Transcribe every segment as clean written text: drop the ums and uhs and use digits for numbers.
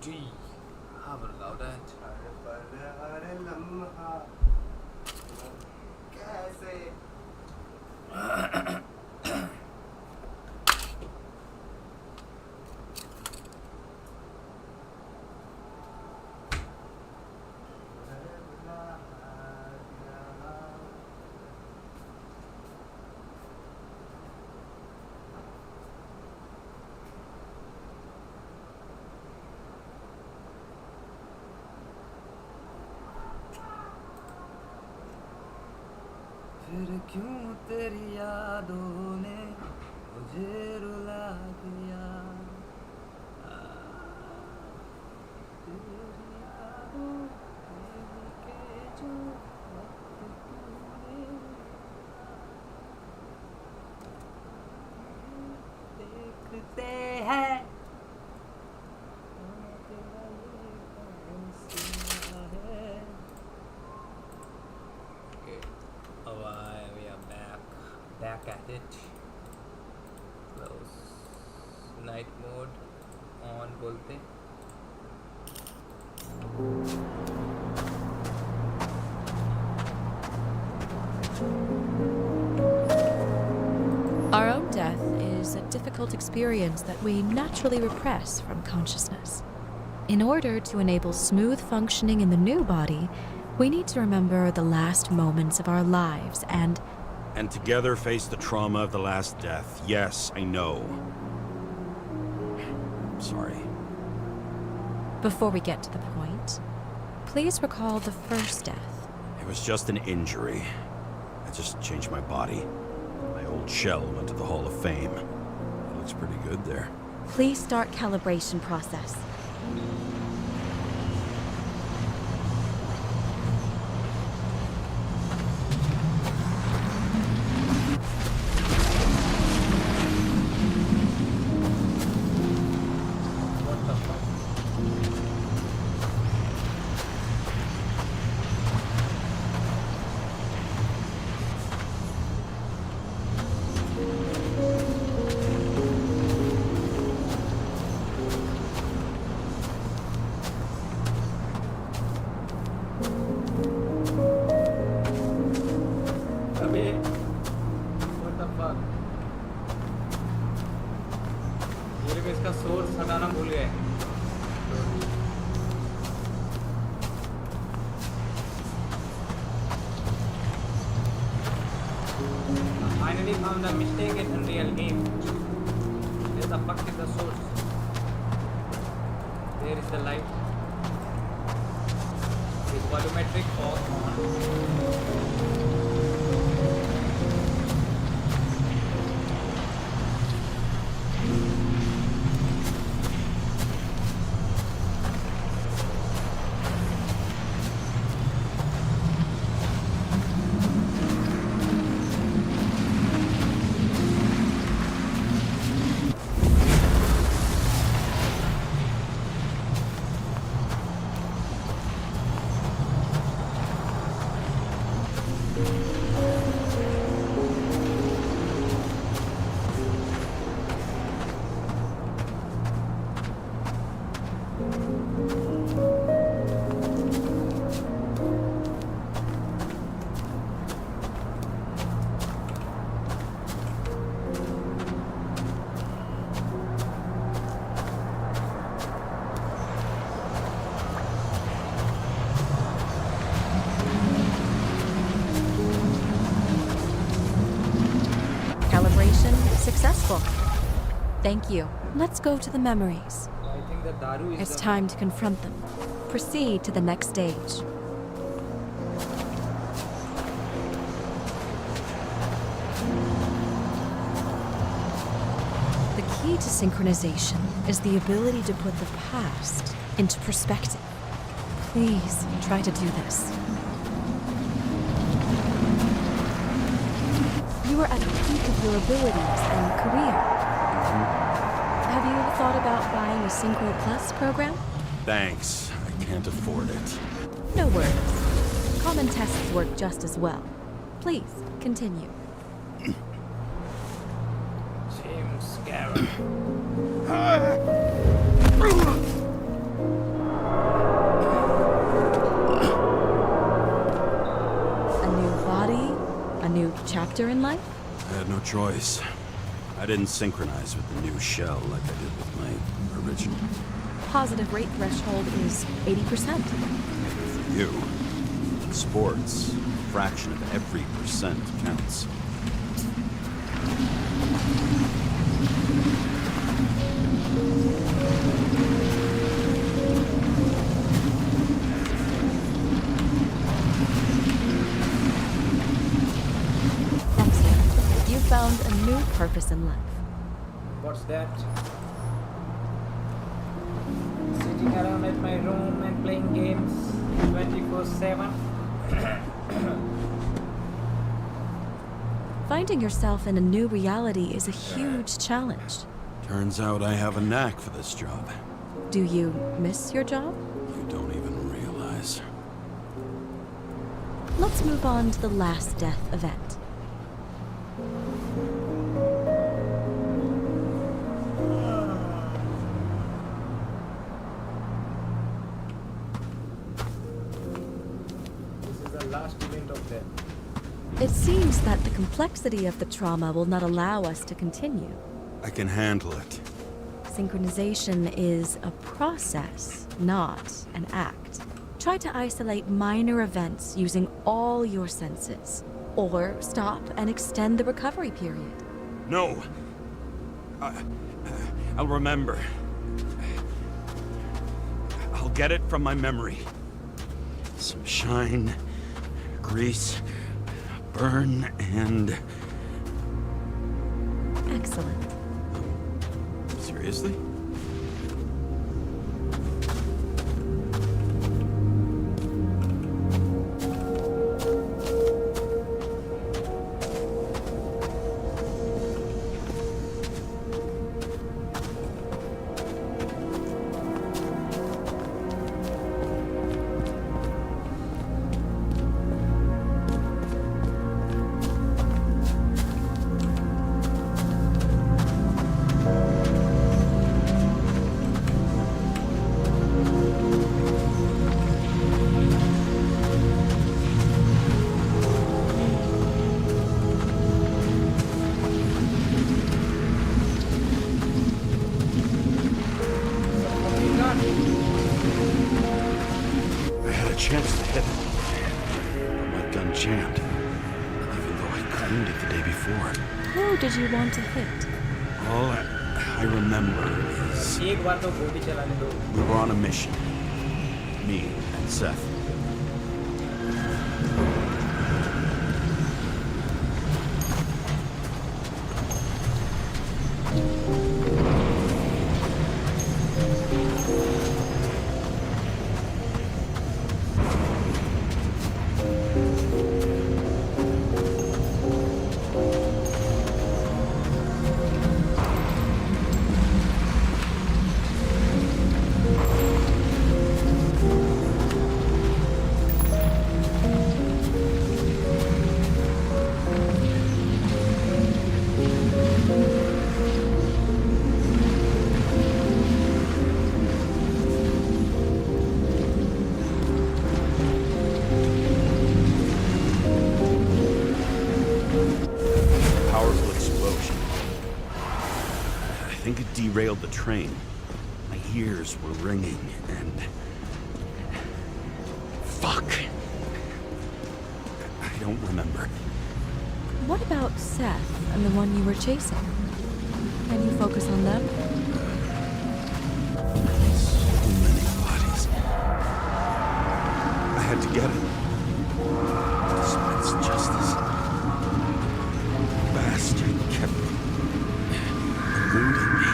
Gee, how about that? फिर क्यों तेरी यादों ने मुझे रुला दिया तेरी यादों के जो वक्त तूने देखते हैं तेरा ये फैसला है we are back at it. Close night mode on बोलते. Our own death is a difficult experience that we naturally repress from consciousness. In order to enable smooth functioning in the new body, we need to remember the last moments of our lives and together face the trauma of the last death. Yes, I know. I'm sorry. Before we get to the point, please recall the first death. It was just an injury. I just changed my body. My old shell went to the Hall of Fame. It looks pretty good there. Please start calibration process. इसका source हटाना भूल गए finally found the mistake in Unreal game. Where the fuck is the source? There is the light. Is volumetric off on? Successful. Thank you. Let's go to the memories. I think the Daru is It's time to confront them. Proceed to the next stage. The key to synchronization is the ability to put the past into perspective. Please try to do this. You are at the peak of your abilities and career. Have you thought about buying a Synchro Plus program? Thanks. I can't afford it. No worries. Common tests work just as well. Please, continue. James Garrett. later in life? I had no choice. I didn't synchronize with the new shell like I did with my original. Positive rate threshold is 80%. For you, in sports, a fraction of every percent counts. Excellent. You found a new purpose in life. What's that? Sitting around at my room and playing games 24/7. Finding yourself in a new reality is a huge challenge. Turns out I have a knack for this job. Do you miss your job? You don't even realize. Let's move on to the last death event. This is the last event of death. It seems that the complexity of the trauma will not allow us to continue. I can handle it. Synchronization is a process, not an act. Try to isolate minor events using all your senses, or stop and extend the recovery period. No! I'll remember. I'll get it from my memory. Some shine, grease, burn, and... Excellent. Seriously? I had a chance to hit it, but my gun jammed, even though I cleaned it the day before. Who did you want to hit? All I remember is एक बार तो गोली चलाने दो. we were on a mission. Me and Seth. Powerful explosion. I think it derailed the train. My ears were ringing and... Fuck! I don't remember. What about Seth and the one you were chasing? Can you focus on them? So many bodies. I had to get it. Dispense justice. Bastard kept eluding me.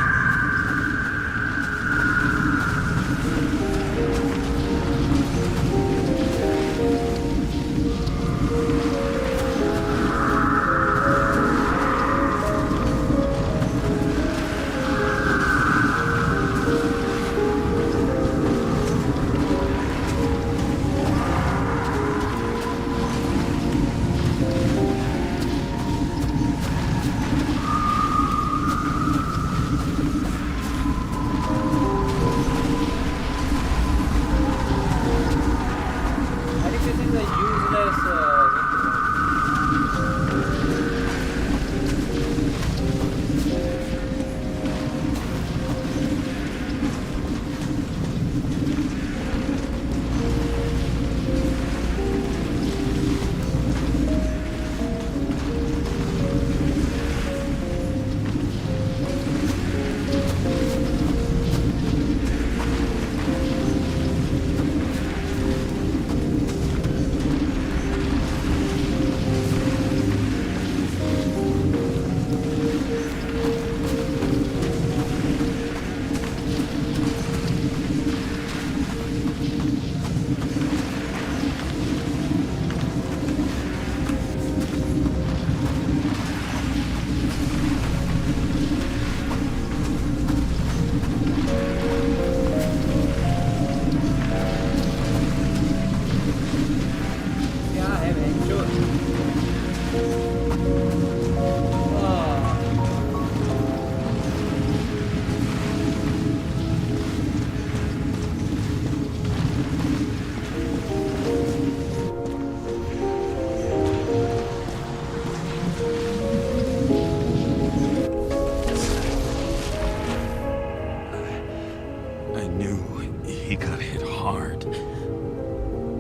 I knew he got hit hard.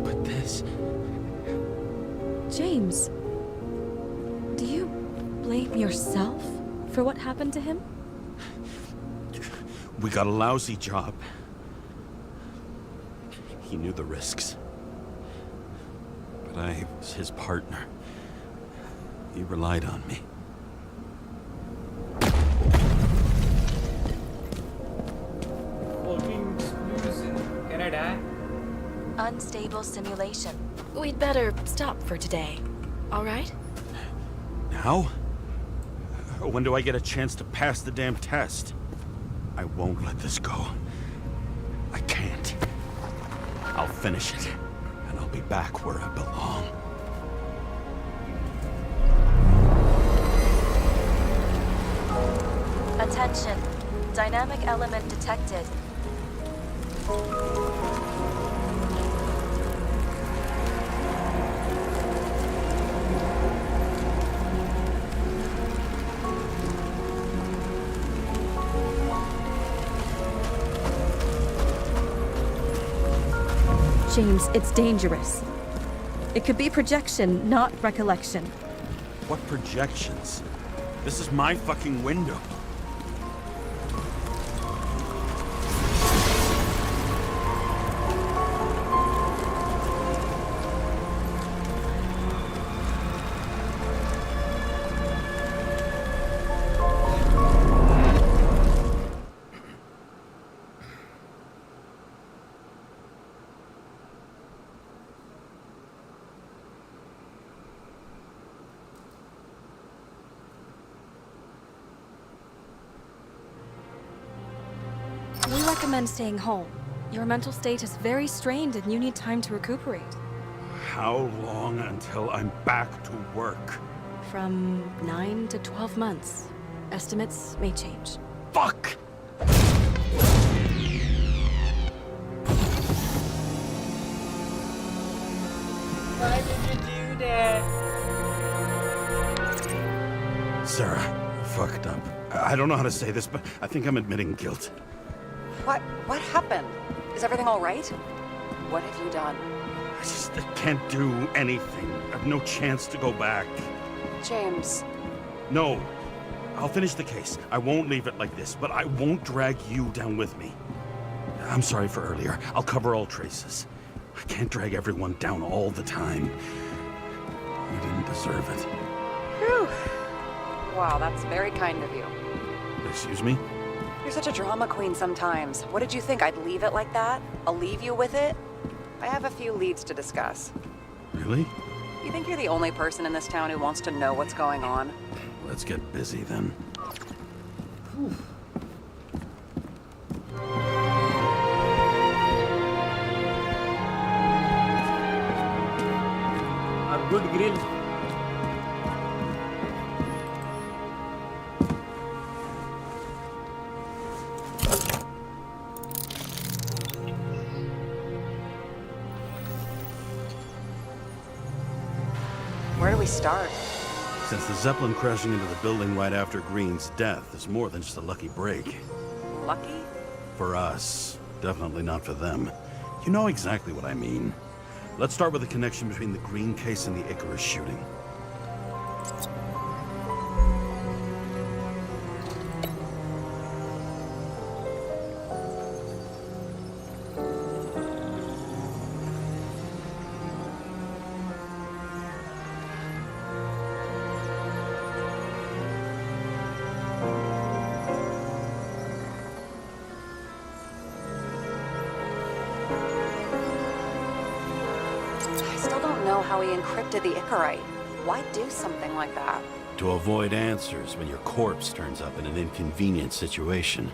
But this... James, do you blame yourself for what happened to him? We got a lousy job. He knew the risks. But I was his partner. He relied on me. Working screws in Canada. Unstable simulation. We'd better stop for today, all right? Now? When do I get a chance to pass the damn test? I won't let this go. I can't. I'll finish it, and I'll be back where I belong. Attention. Dynamic element detected. James, it's dangerous. It could be projection, not recollection. What projections? This is my fucking window. We recommend staying home. Your mental state is very strained and you need time to recuperate. How long until I'm back to work? From 9 to 12 months. Estimates may change. Fuck! Why did you do that? Sarah, I fucked up. I don't know how to say this, but I think I'm admitting guilt. What happened? Is everything all right? What have you done? I can't do anything. I have no chance to go back. James, No. I'll finish the case. I won't leave it like this, but I won't drag you down with me. I'm sorry for earlier. I'll cover all traces. I can't drag everyone down all the time. You didn't deserve it. whew. Wow, that's very kind of you. Excuse me? You're such a drama queen sometimes. What did you think, I'd leave it like that? I'll leave you with it? I have a few leads to discuss. Really? You think you're the only person in this town who wants to know what's going on? Let's get busy then. A good grill. Where do we start? Since the Zeppelin crashing into the building right after Green's death is more than just a lucky break. Lucky? For us. Definitely not for them. You know exactly what I mean. Let's start with the connection between the Green case and the Icarus shooting. I still don't know how he encrypted the Icarite. Why do something like that? To avoid answers when your corpse turns up in an inconvenient situation.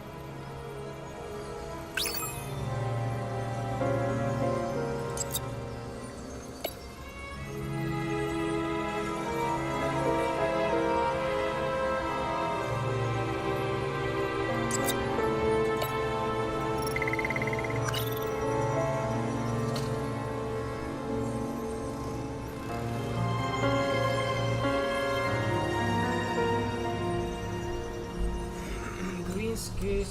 Green's case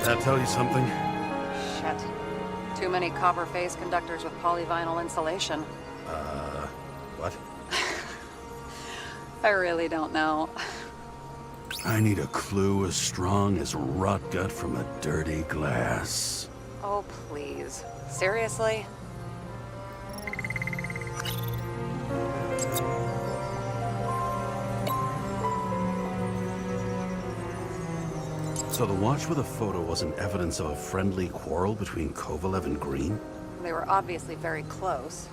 That tell you something? Shit. Too many copper phase conductors with polyvinyl insulation. What? I really don't know. I need a clue as strong as rot gut from a dirty glass. Oh, please. Seriously? So the watch with a photo wasn't evidence of a friendly quarrel between Kovalev and Green? They were obviously very close.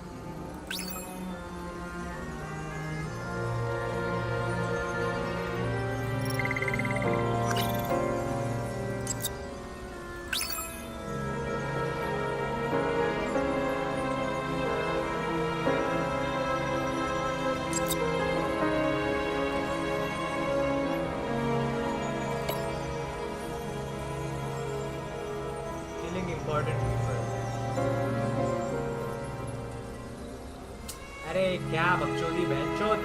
Killing important people. अरे क्या बकचोदी बहनचोद.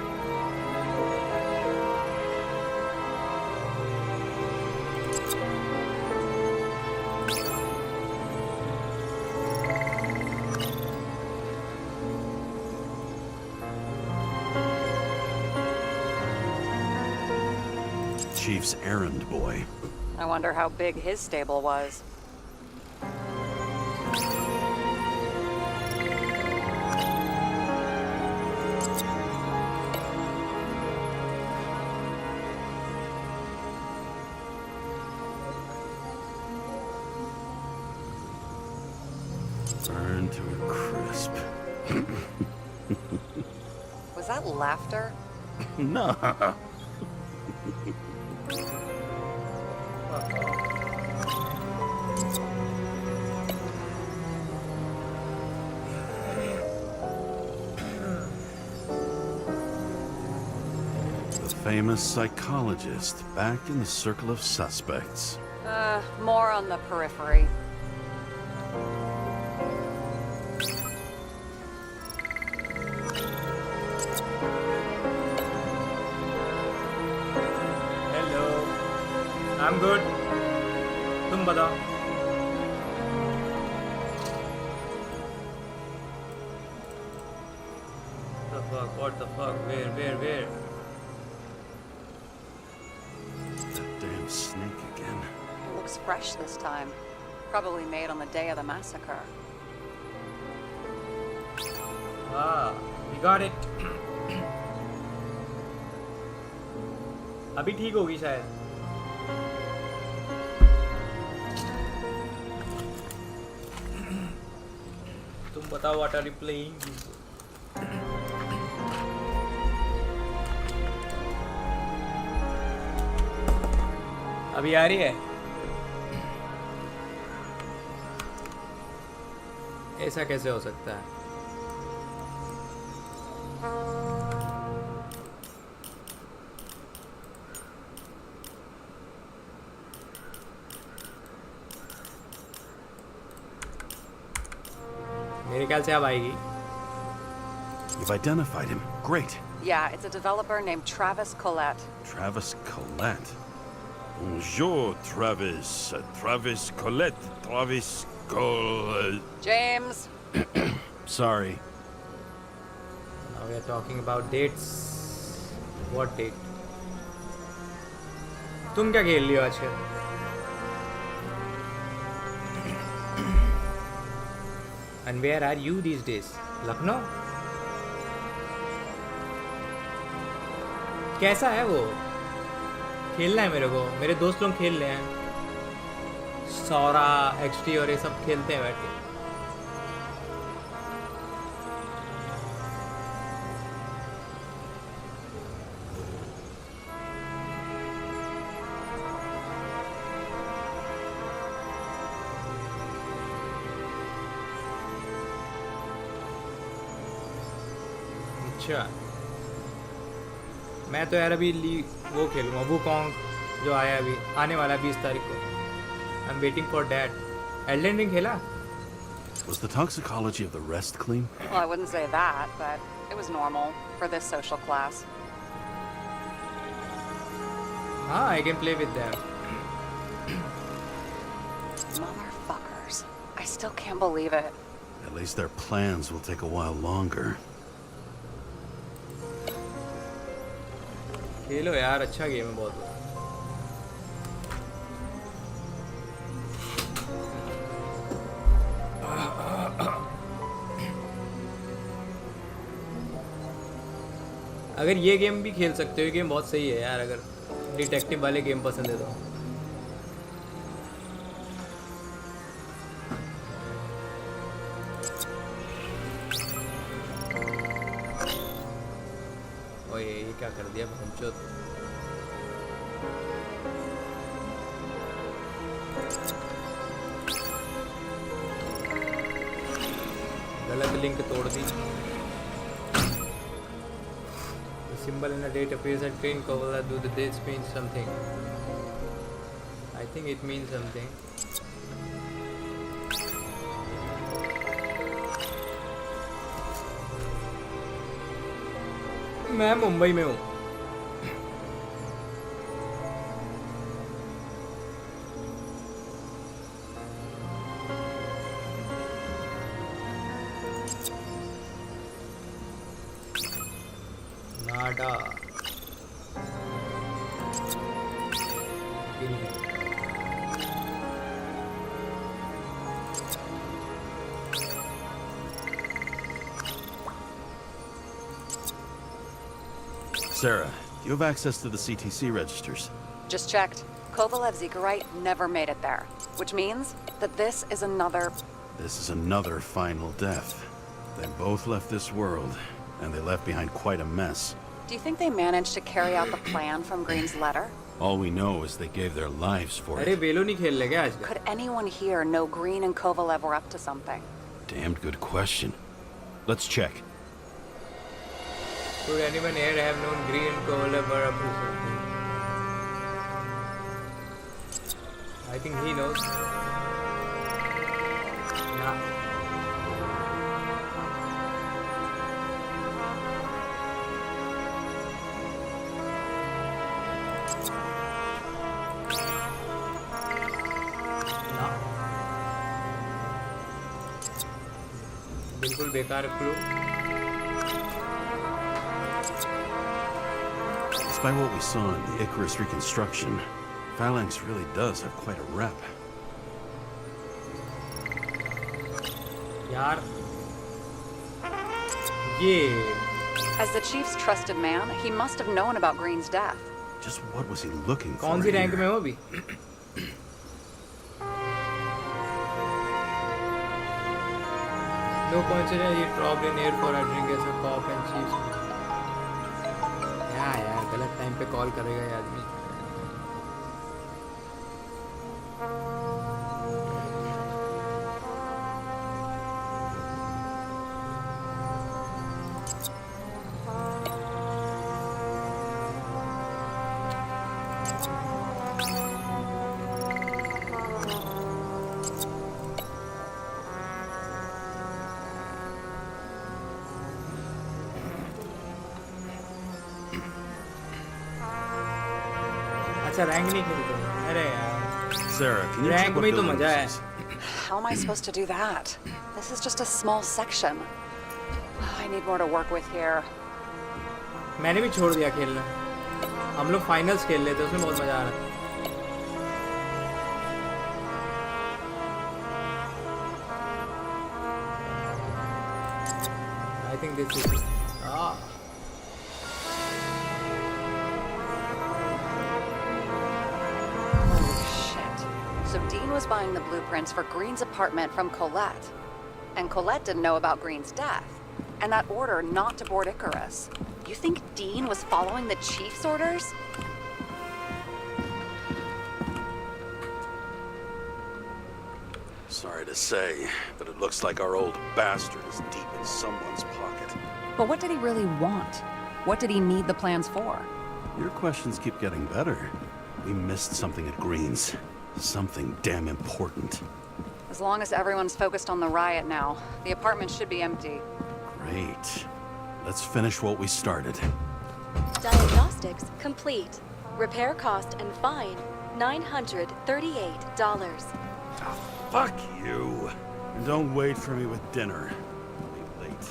Chief's errand boy. I wonder how big his stable was. Burned to a crisp. Was that laughter? No. The famous psychologist back in the circle of suspects. More on the periphery. Hello. I'm good. तुम बताओ. The fuck? What the fuck? Where? That damn snake again. It looks fresh this time. Probably made on the day of the massacre. Ah, we got it. अभी ठीक होगी शायद. तुम बताओ what are you playing? अभी आ रही है. ऐसा कैसे हो सकता है? मेरे ख्याल से अब आएगी. You've identified him. Great. Yeah, it's a developer named Travis Collette. Travis Collette. Bonjour, Travis. Travis Collette. Travis Collette. James! Sorry. Now we are talking about dates. What date? तुम क्या खेल रही हो आजकल? And where are you these days? Lucknow? कैसा है वो? खेलना है मेरे को. मेरे दोस्त लोग खेल रहे हैं. सौरा, एक्सटी और ये सब खेलते हैं बैठ के. अच्छा. मैं तो यार अभी वो खेलूँगा वुकोंग जो आया अभी आने वाला है 20 तारीख को. I am waiting for that. Elden ring खेला? Was the toxicology of the rest clean? Well, I wouldn't say that, but it was normal for this social class. हाँ, I can play with that. Motherfuckers. I still can't believe it. At least their plans will take a while longer. खेलो यार, अच्छा game है बहुत। अगर ये game भी खेल सकते हो, ये गेम बहुत सही है यार, अगर डिटेक्टिव वाले गेम पसंद है तो। ओए ये क्या कर दिया भंचोद। गलत लिंक तोड़ दी। Symbol in a date appears at green cover. Do the dates mean something? I think it means something. मैं मुंबई में हूँ। नाडा Sarah, you have access to the CTC registers. Just checked. Kovalev Zekarite never made it there. Which means that this is another... This is another final death. They both left this world, and they left behind quite a mess. Do you think they managed to carry out the plan from Green's letter? All we know is they gave their lives for अरे it. बेलो नहीं खेल ले क्या आज का? Could anyone here know Green and Kovalev were up to something? Damned good question. Let's check. Could anyone here have known Green and Kovalev were up to something? I think he knows. Nah. बिल्कुल बेकार clue. Despite what we saw in the Icarus reconstruction, Phalanx really does have quite a rep. यार ये As the chief's trusted man, he must have known about Green's death. Just what was he looking for कौन सी rank में here? हो अभी? No coincidence he dropped in here for a drink as a cop and chiefs. यार गलत time पे call करेगा ये आदमी। अच्छा रैंक नहीं खेलते अरे यार Sarah, can you rank check what में ही तो building मजा है this is? How am I supposed to do that? This is just a small section. I need more to work with here. मैंने भी छोड़ दिया खेलना हम लोग फाइनल्स खेल लेते उसमें बहुत मजा आ रहा था I think this is Shit. So Dean was buying the blueprints for Green's apartment from Colette. And Colette didn't know about Green's death. And that order not to board Icarus. You think Dean was following the chief's orders? Sorry to say, but it looks like our old bastard is deep in someone's pocket. But what did he really want? What did he need the plans for? Your questions keep getting better. We missed something at Green's. Something damn important. As long as everyone's focused on the riot now, the apartment should be empty. Great. Let's finish what we started. Diagnostics complete. Repair cost and fine $938. Fuck you. And don't wait for me with dinner. I'll be late.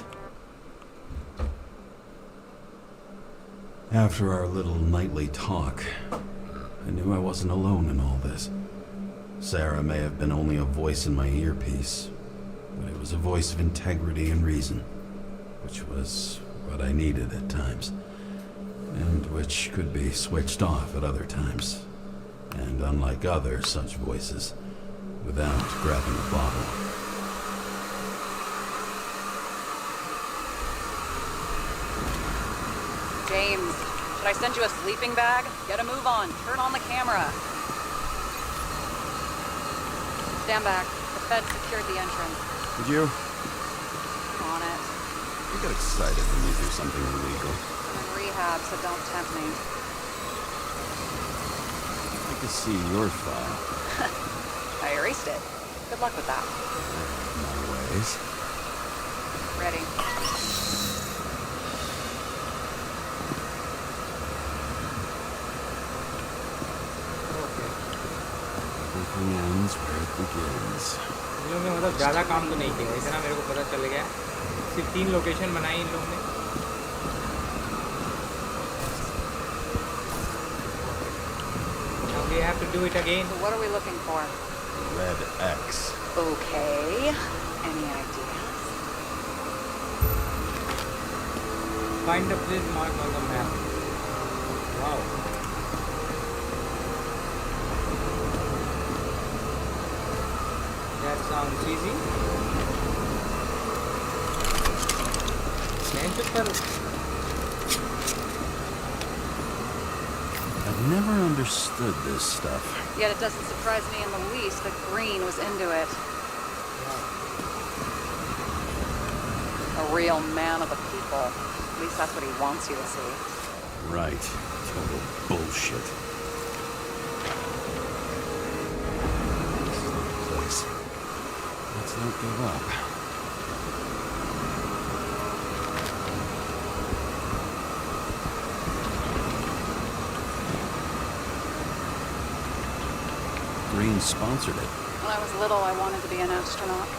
After our little nightly talk, I knew I wasn't alone in all this. Sarah may have been only a voice in my earpiece, but it was a voice of integrity and reason, which was what I needed at times, and which could be switched off at other times. And unlike other such voices, without grabbing a bottle. James, should I send you a sleeping bag? Get a move on. Turn on the camera. Stand back. The Fed secured the entrance. Did you? On it. You get excited when you do something illegal. I'm in rehab, so don't tempt me. I'd like to see your file. I erased it. Good luck with that. My ways. Ready. Okay Everything ends where it begins. इन लोगों ने मतलब ज़्यादा काम तो नहीं किया, इतना मेरे को पता चल गया। सिर्फ 3 लोकेशन बनाई इन लोगों ने। Now we have to do it again. So what are we looking for? Red X. Okay. Any ideas? Find the place marked on the map. Wow. That sounds easy. I've never understood this stuff. Yet it doesn't surprise me in the least that Green was into it. A real man of the people. At least that's what he wants you to see. Right. Total bullshit. Place. Let's not give up. Green sponsored it. When I was little, I wanted to be an astronaut.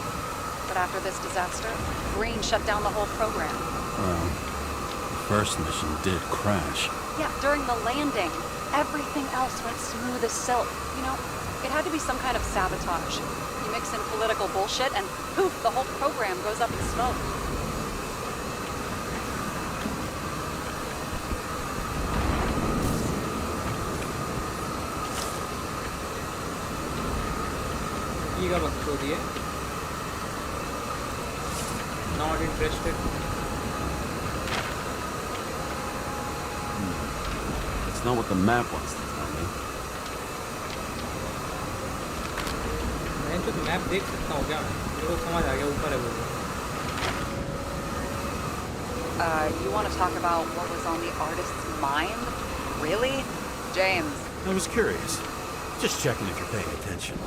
But after this disaster, Green shut down the whole program. Well, the first mission did crash. Yeah, during the landing, everything else went smooth as silk. You know, it had to be some kind of sabotage. You mix in political bullshit and poof, the whole program goes up in smoke. ये का वक्त हो दिए not interested That's not what the map wants to tell me. मैं तो map देख सकता हूँ क्या मेरे को समझ आ गया ऊपर है वो You want to talk about what was on the artist's mind? Really? James. I was curious. Just checking if you're paying attention.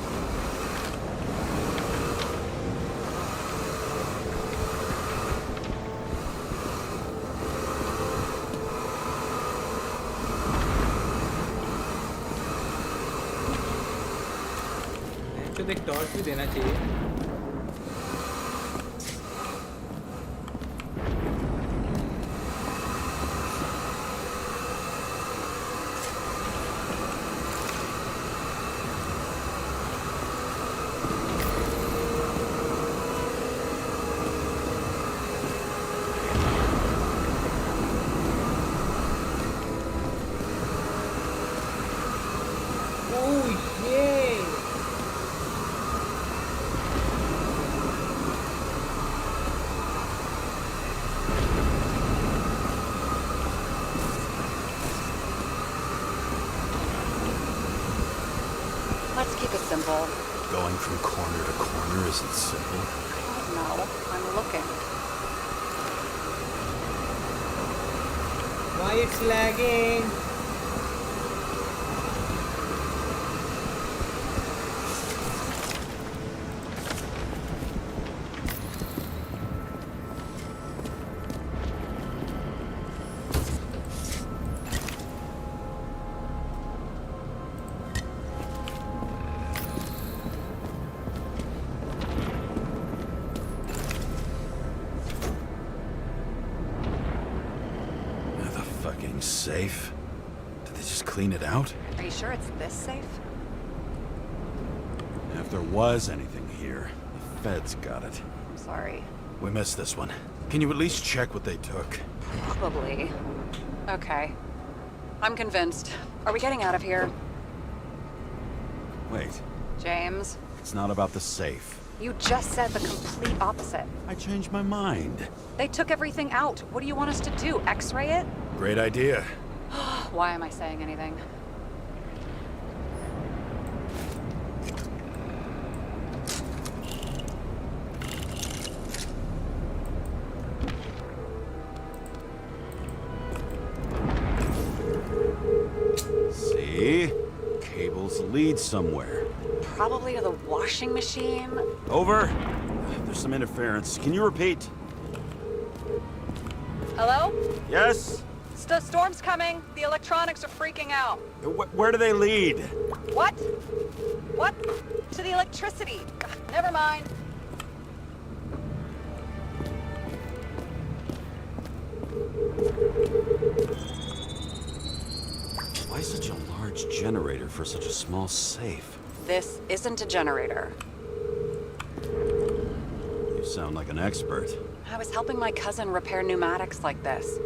तो एक टॉर्च भी देना चाहिए Let's keep it simple. Going from corner to corner isn't simple. No, I'm looking. Why it's lagging? safe? Did they just clean it out? Are you sure it's this safe? If there was anything here, the feds got it. I'm sorry. We missed this one. Can you at least check what they took? Probably. Okay. I'm convinced. Are we getting out of here? Wait, James, it's not about the safe. you just said the complete opposite. I changed my mind. They took everything out. What do you want us to do? X-ray it? Great idea. Why am I saying anything? See? Cables lead somewhere. Probably to the washing machine. Over. There's some interference. Can you repeat? Hello? Yes? Storm's coming. The electronics are freaking out. Where do they lead? What? What? To the electricity. Never mind. Why such a large generator for such a small safe? This isn't a generator. You sound like an expert. I was helping my cousin repair pneumatics like this.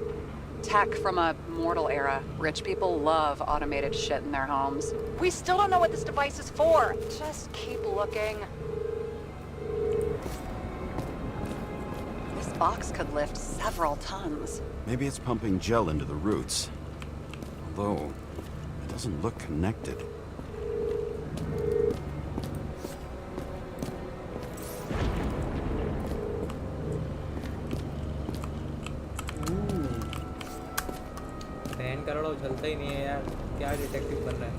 Tech from a mortal era. Rich people love automated shit in their homes. We still don't know what this device is for. Just keep looking. This box could lift several tons. Maybe it's pumping gel into the roots. Although, it doesn't look connected. Fan करोड़ों चलता ही नहीं है यार, क्या detective बन रहा है।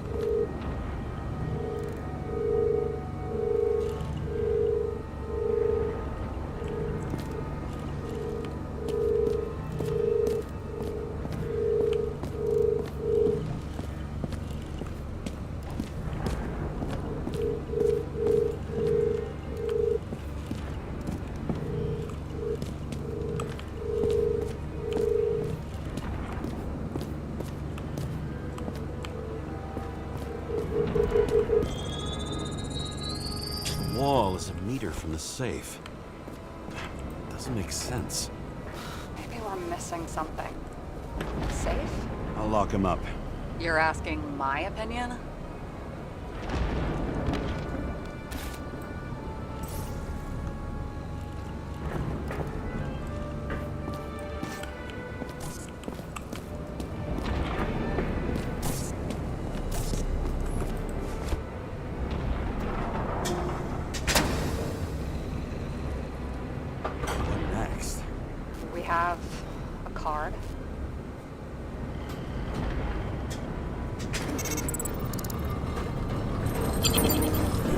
The wall is a meter from the safe. Doesn't make sense. Maybe we're missing something. Safe? I'll lock him up. You're asking my opinion? What next? We have a card.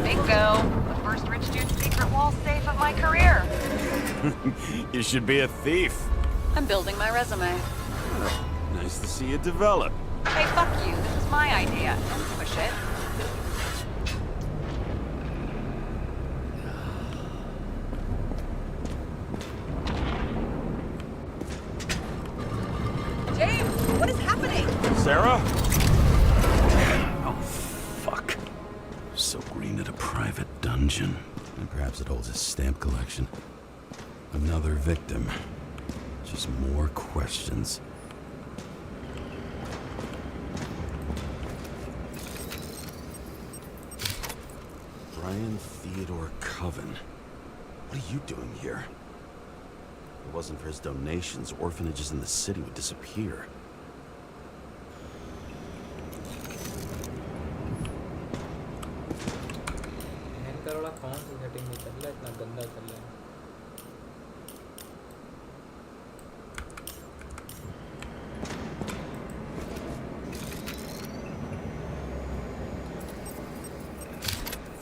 Bingo! The first rich dude's secret wall safe of my career. You should be a thief. I'm building my resume. Nice to see you develop. Hey, fuck you. This is my idea. Don't push it. James, what is happening? Sarah? Oh, fuck. So Green at a private dungeon. And perhaps it holds his stamp collection. Another victim. Just more questions. Brian Theodore Coven. What are you doing here? If it wasn't for his donations, orphanages in the city would disappear. Fan करोड़ा कौन सी setting में चल रहा है, इतना गंदा चल रहा है।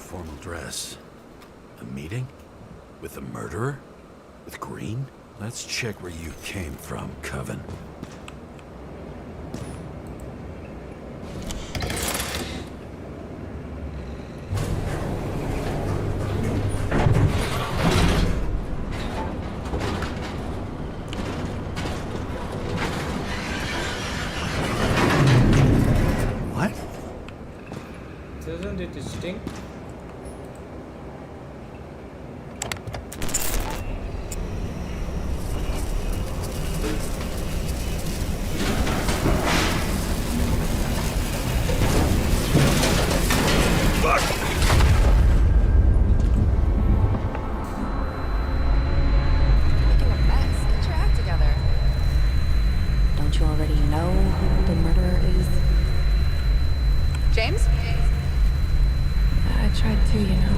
Formal dress. A meeting? With the murderer? With Green? Let's check where you came from, Coven. Doesn't it stink? Making a mess. Get your act together. Don't you already know who the murderer is? James? I tried to, you know.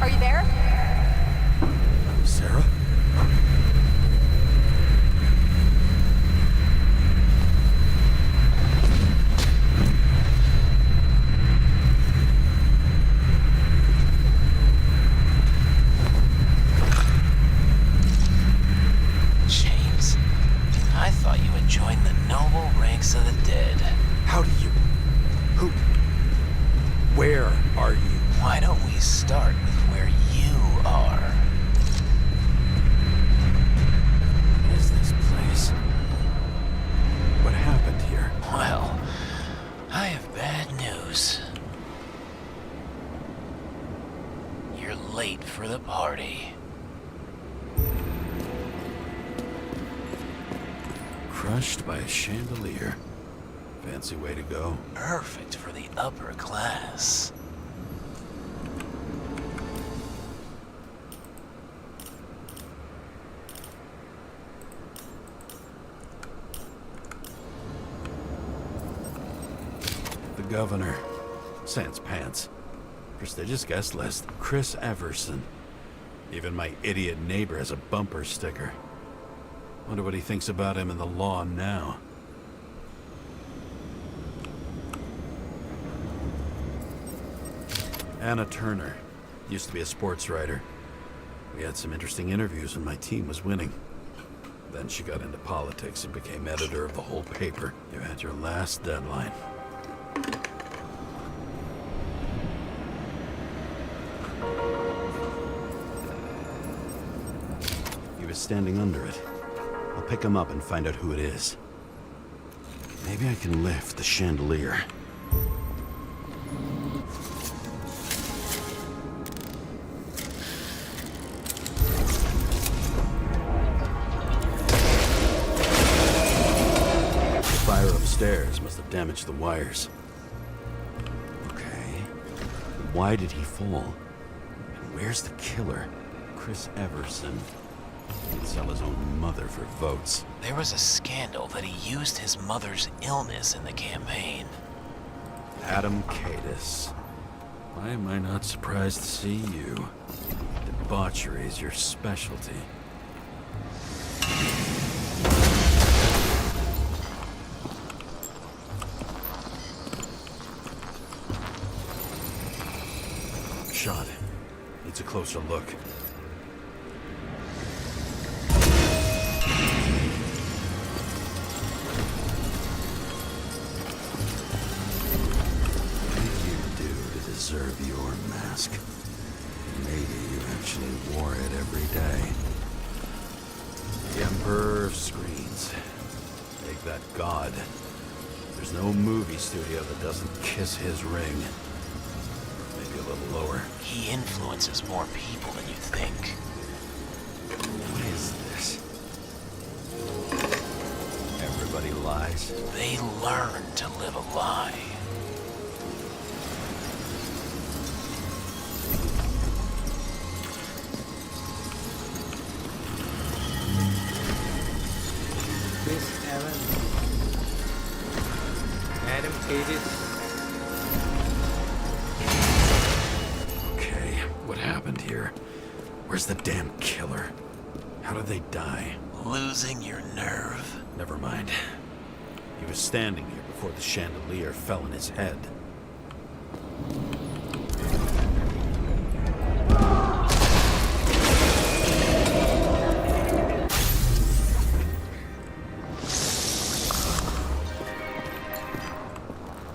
Are you there? Sarah? James, I thought you had joined the noble ranks of the dead. How do you... Who... Where are you? Why don't we start with where you are? What is this place? What happened here? Well, I have bad news. You're late for the party. Crushed by a chandelier. Fancy way to go. Perfect for the upper class. The governor. Sans pants. Prestigious guest list. Chris Everson. Even my idiot neighbor has a bumper sticker. Wonder what he thinks about him in the law now. Anna Turner. Used to be a sports writer. We had some interesting interviews when my team was winning. Then she got into politics and became editor of the whole paper. You had your last deadline. He was standing under it. I'll pick him up and find out who it is. Maybe I can lift the chandelier. The fire upstairs must have damaged the wires. Okay. Why did he fall? And where's the killer? Chris Everson. He'd sell his own mother for votes. There was a scandal that he used his mother's illness in the campaign. Adam Cadis. Why am I not surprised to see you? Debauchery is your specialty. Shot. Needs a closer look. Deserve your mask. Maybe you actually wore it every day. The Emperor of Screens. Make that god. There's no movie studio that doesn't kiss his ring. Maybe a little lower. He influences more people than you think. What is this? Everybody lies? They learn to live a lie. Chris Evans. Adam Cadis. Okay, what happened here? Where's the damn killer? How did they die? Losing your nerve. Never mind. He was standing here before the chandelier fell on his head.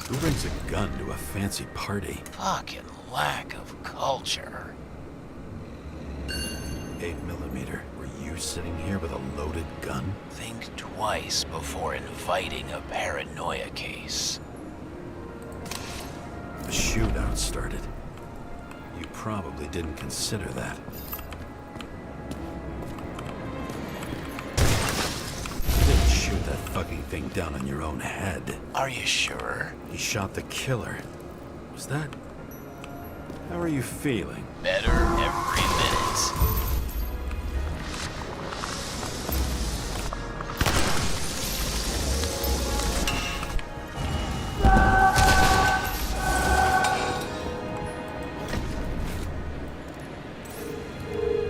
Who brings a gun to a fancy party? Fucking lack of culture. 8mm. Were you sitting here with a loaded gun? Think twice before inviting a paranoia case. The shootout started. You probably didn't consider that. You didn't shoot that fucking thing down on your own head. Are you sure? He shot the killer. Was that... How are you feeling? Better every minute.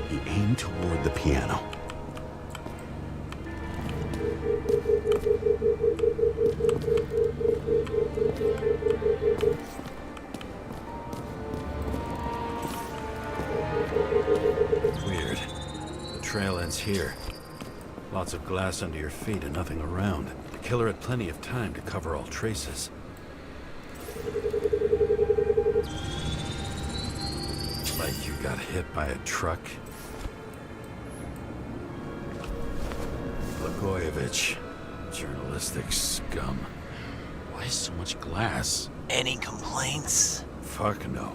He aimed toward the piano. Weird. The trail ends here. Lots of glass under your feet and nothing around. The killer had plenty of time to cover all traces. Like you got hit by a truck. Blagojevich. Journalistic scum. Why so much glass? Any complaints? Fuck no.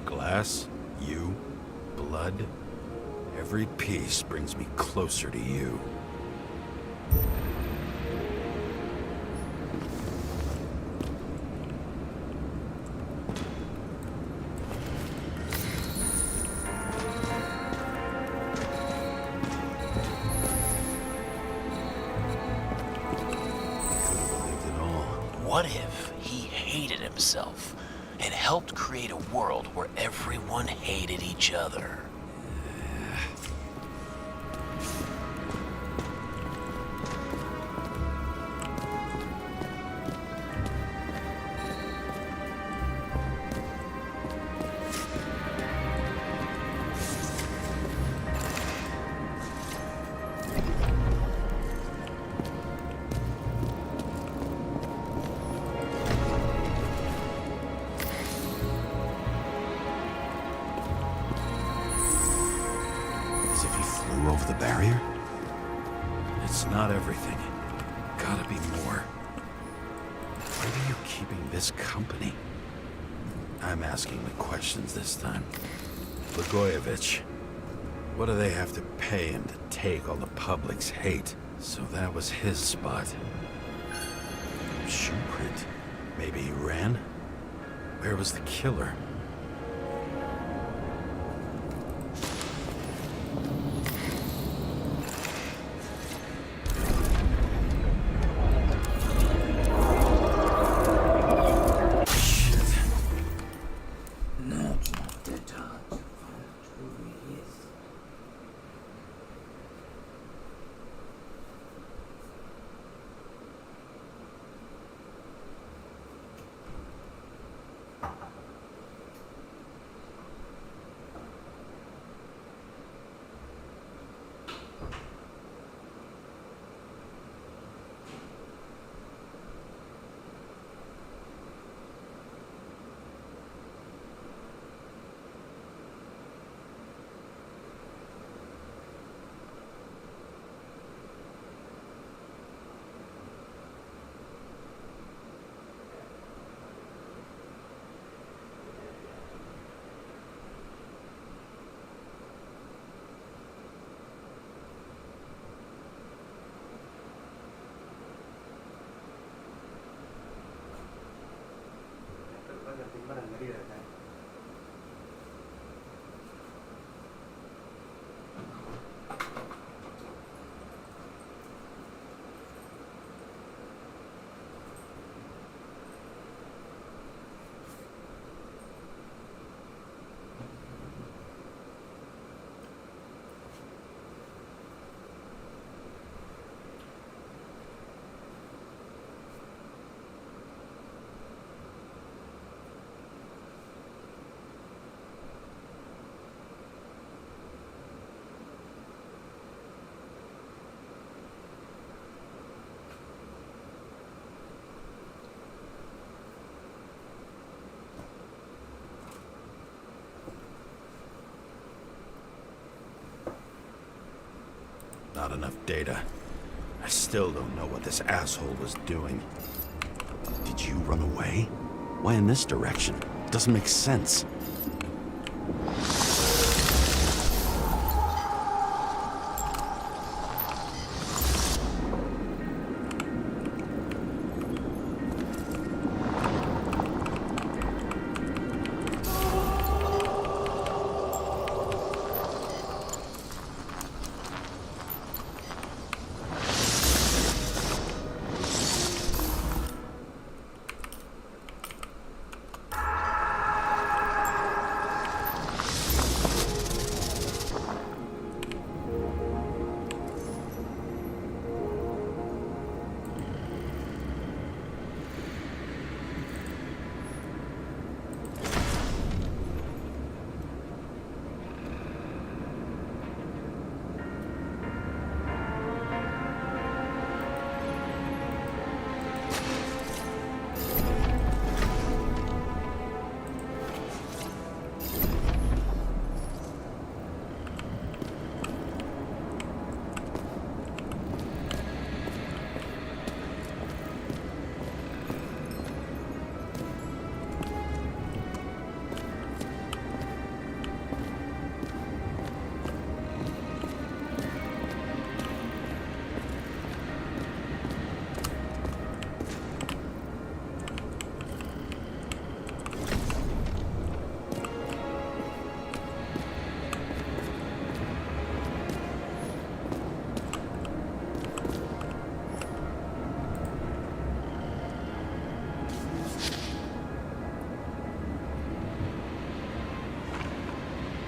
Glass, you, blood. Every piece brings me closer to you. What if he hated himself and helped create a world where everyone hated each other? As if he flew over the barrier? It's not everything. Gotta be more. Why are you keeping this company? I'm asking the questions this time. Blagojevich. What do they have to pay him to take all the public's hate? So that was his spot. Shoe print. Maybe he ran? Where was the killer? not enough data. I still don't know what this asshole was doing. Did you run away? Why in this direction? Doesn't make sense.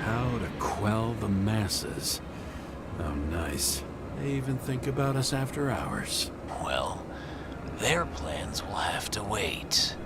How to quell the masses. Oh, nice. They even think about us after hours. Well, their plans will have to wait.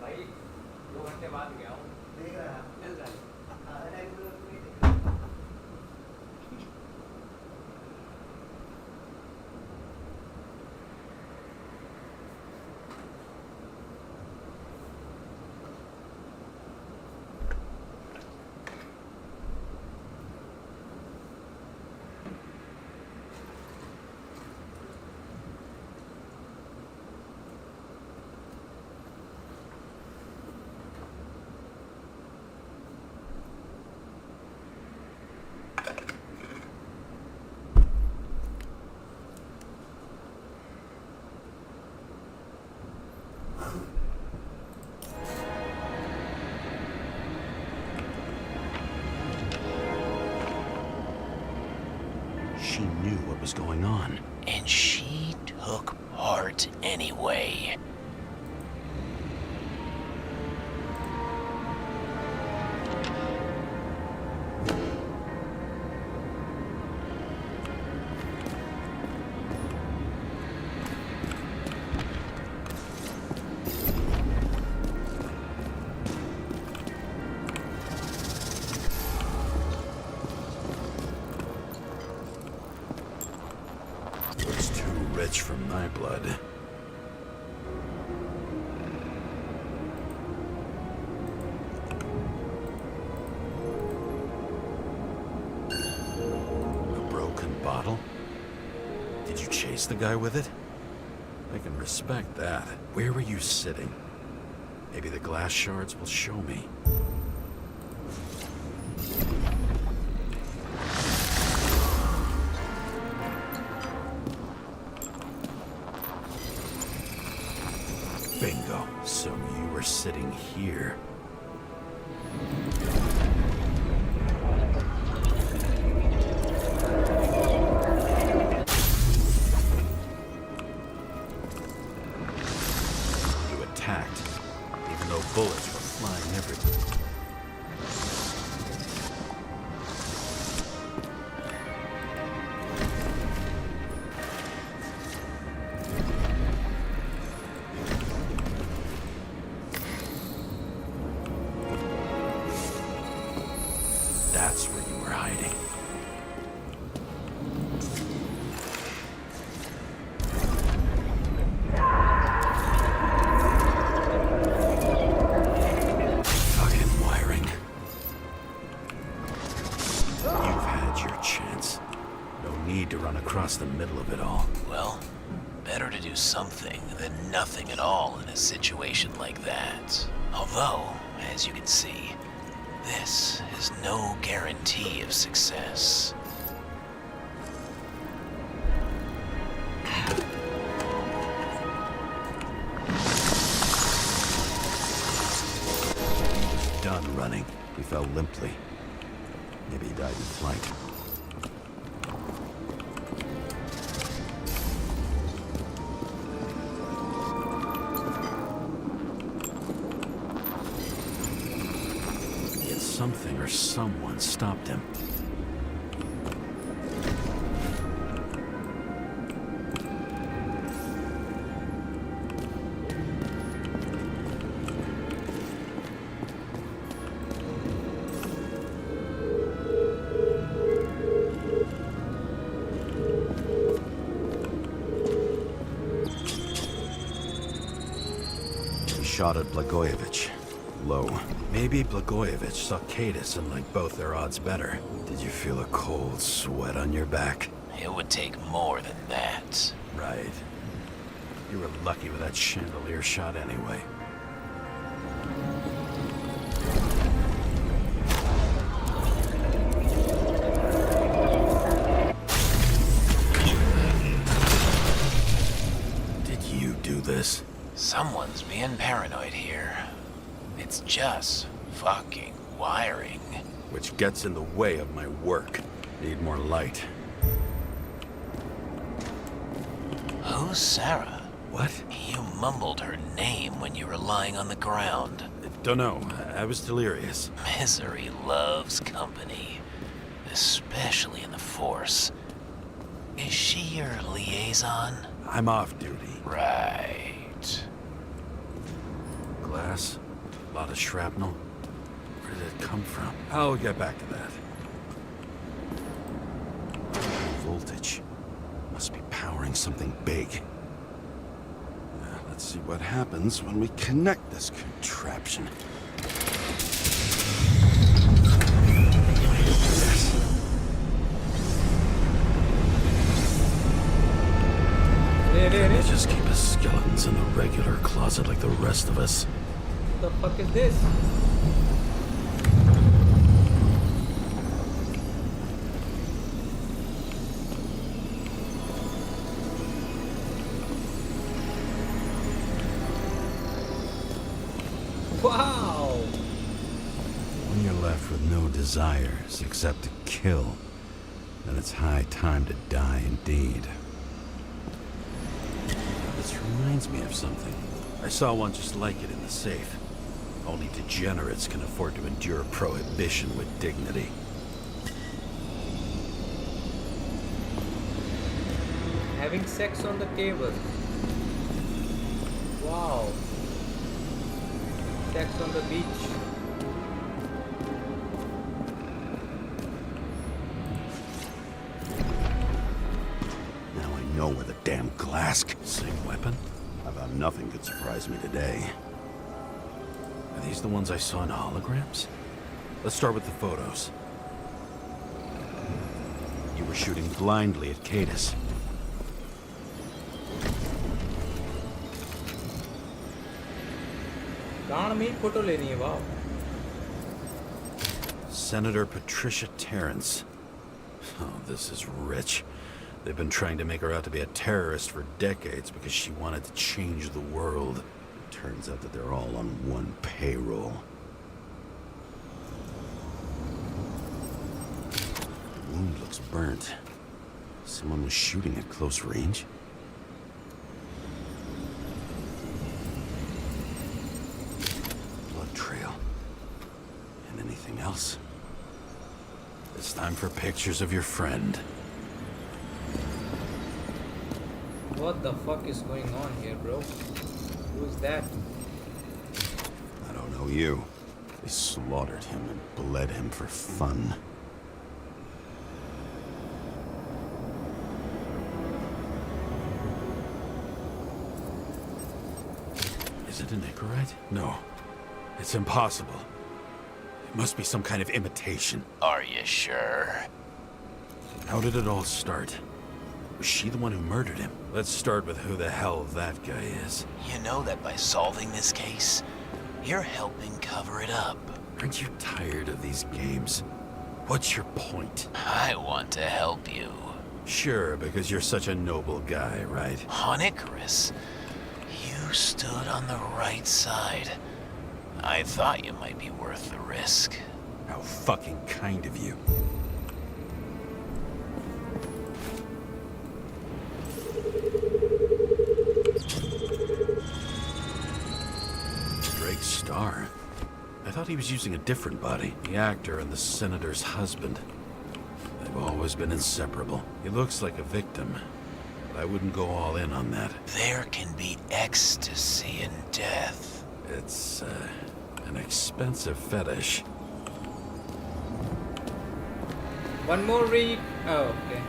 भाई 2 घंटे बाद गया हूँ देख रहा मिल रहा है She knew what was going on. And she took part anyway. rich for my blood. A broken bottle? Did you chase the guy with it? I can respect that. Where were you sitting? Maybe the glass shards will show me. Bingo. So you were sitting here. You attacked, even though bullets were flying everywhere. That's where you were hiding. Fucking wiring. You've had your chance. No need to run across the middle of it all. Well, better to do something than nothing at all in a situation like that. Although, as you can see, this is no guarantee of success. Done running. He fell limply. Maybe he died in flight. Yet something or someone stopped him. He shot at Blagojevich. Low. Maybe Blagojevich saw Cadis and liked both their odds better. Did you feel a cold sweat on your back? It would take more than that. Right. You were lucky with that chandelier shot anyway. Did you do this? Someone's being paranoid here. It's just fucking wiring. Which gets in the way of my work. Need more light. Who's Sarah? What? You mumbled her name when you were lying on the ground. Dunno. I was delirious. Misery loves company, especially in the Force. Is she your liaison? I'm off duty. Right. Glass? A lot of shrapnel? Where did it come from? I'll get back to that. Voltage. Must be powering something big. Let's see what happens when we connect this contraption. They just keep us skeletons in the regular closet like the rest of us. What the fuck is this? Wow! When you're left with no desires except to kill, then it's high time to die indeed. This reminds me of something. I saw one just like it in the safe. Only degenerates can afford to endure prohibition with dignity. Having sex on the table. Wow. Sex on the beach. Now I know where the damn glass... Same weapon? I thought nothing could surprise me today. Are these the ones I saw in holograms? Let's start with the photos. You were shooting blindly at Cadus. गांड में ही photo लेनी है वाह Senator Patricia Terrence. Oh, this is rich. They've been trying to make her out to be a terrorist for decades because she wanted to change the world. Turns out that they're all on one payroll. The wound looks burnt. Someone was shooting at close range. Blood trail. And anything else? It's time for pictures of your friend. what the fuck is going on here bro who's that I don't know you. They slaughtered him and bled him for fun. Is it an Icarite? No. It's impossible. It must be some kind of imitation. Are you sure? How did it all start? Was she the one who murdered him? Let's start with who the hell that guy is. You know that by solving this case, you're helping cover it up. Aren't you tired of these games? What's your point? I want to help you. Sure, because you're such a noble guy, right? On Icarus, you stood on the right side. I thought you might be worth the risk. How fucking kind of you. Drake Starr? I thought he was using a different body. The actor and the senator's husband. They've always been inseparable. He looks like a victim, but I wouldn't go all in on that. There can be ecstasy in death. It's, an expensive fetish. one more read oh okay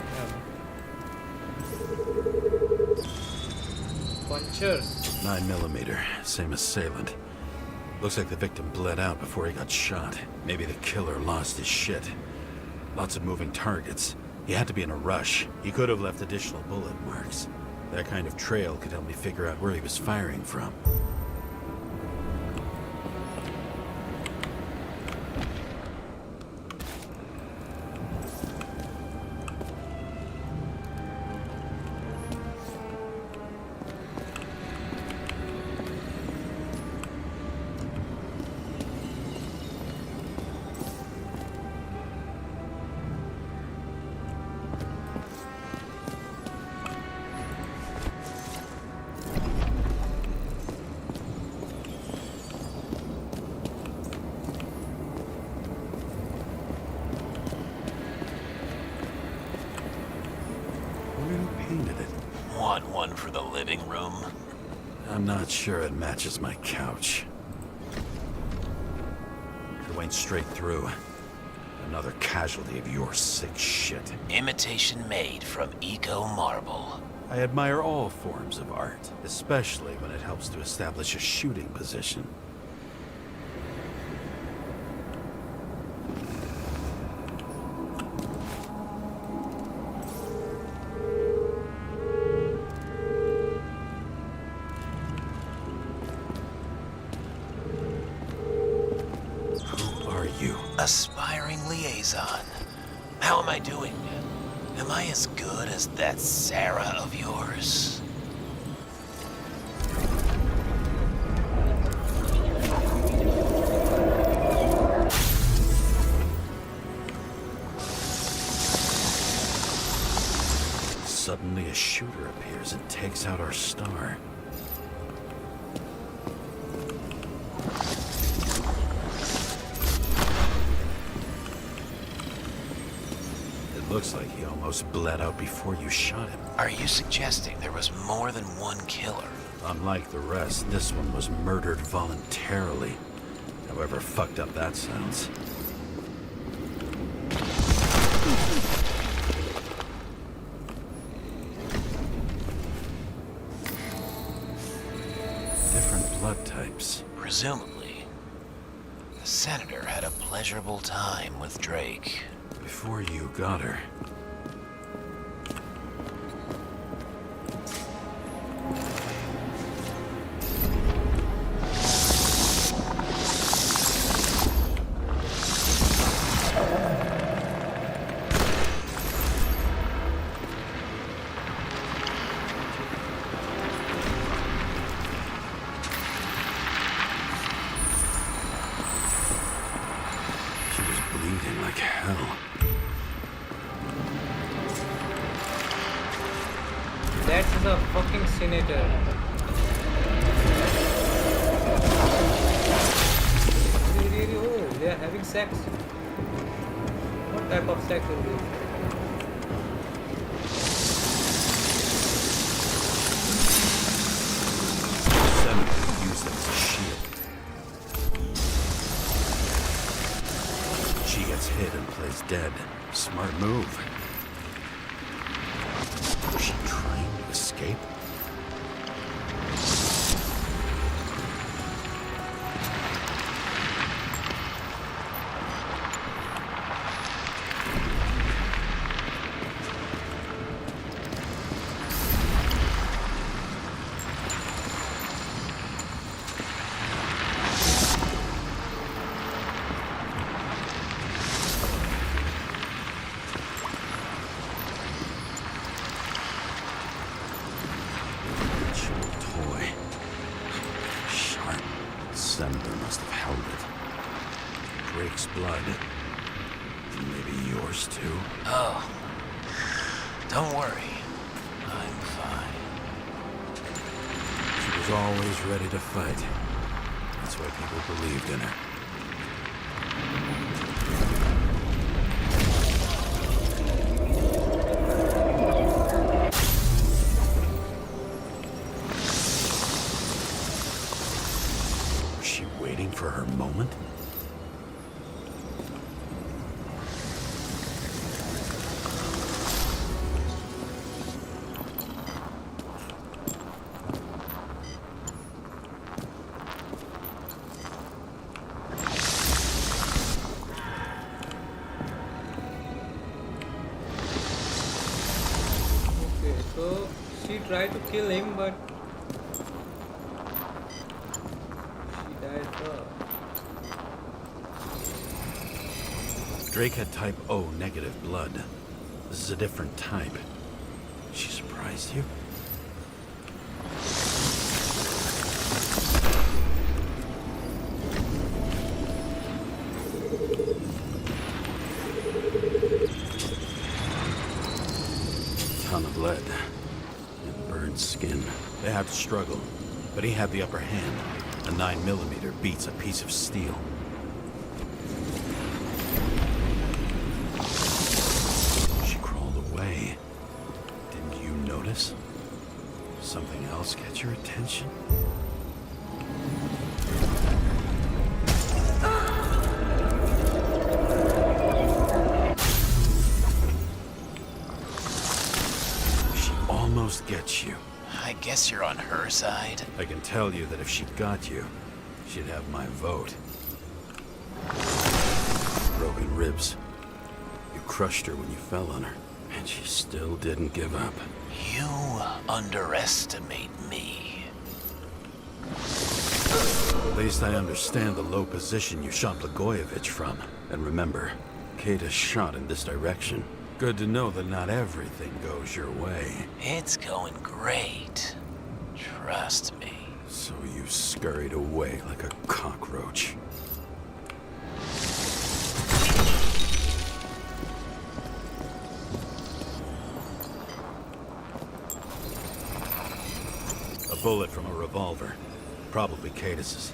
puncher 9mm, same assailant. Looks like the victim bled out before he got shot. Maybe the killer lost his shit. Lots of moving targets. He had to be in a rush. He could have left additional bullet marks. That kind of trail could help me figure out where he was firing from. Who painted it? Want one for the living room? I'm not sure it matches my couch. It went straight through. Another casualty of your sick shit. Imitation made from Eco Marble. I admire all forms of art, especially when it helps to establish a shooting position. Who are you? Aspiring liaison. How am I doing? Am I as good as that Sarah of yours? Suddenly a shooter appears and takes out our star. It looks like he almost bled out before you shot him. Are you suggesting there was more than one killer? Unlike the rest, this one was murdered voluntarily. However fucked up that sounds. blood types. Presumably, the senator had a pleasurable time with Drake. Before you got her. She was bleeding like hell. That's the fucking senator. Oh, they are having sex. What type of sex is this? Senator used them as a shield. She gets hit and plays dead. Smart move. Was she trying to escape? Ritual toy. Sharp. Senator must have held it. Drake's blood. Maybe yours too. Oh, don't worry. I'm fine. She was always ready to fight. That's why people believed in her. Was she waiting for her moment? Okay, so she tried to kill him, but she died first. Drake had type O negative blood. This is a different type. She surprised you? Ton of lead. And burned skin. They had to struggle, but he had the upper hand. A 9mm beats a piece of steel. She crawled away. Didn't you notice? Something else get your attention? She almost gets you. I guess you're on her side. I can tell you that if she got you, she'd have my vote. Broken ribs. You crushed her when you fell on her, and she still didn't give up. You underestimate me. At least I understand the low position you shot Blagojevich from. And remember, Kata shot in this direction. Good to know that not everything goes your way. It's going great. Trust me. So you scurried away like a cockroach. A bullet from a revolver. Probably Cadis's.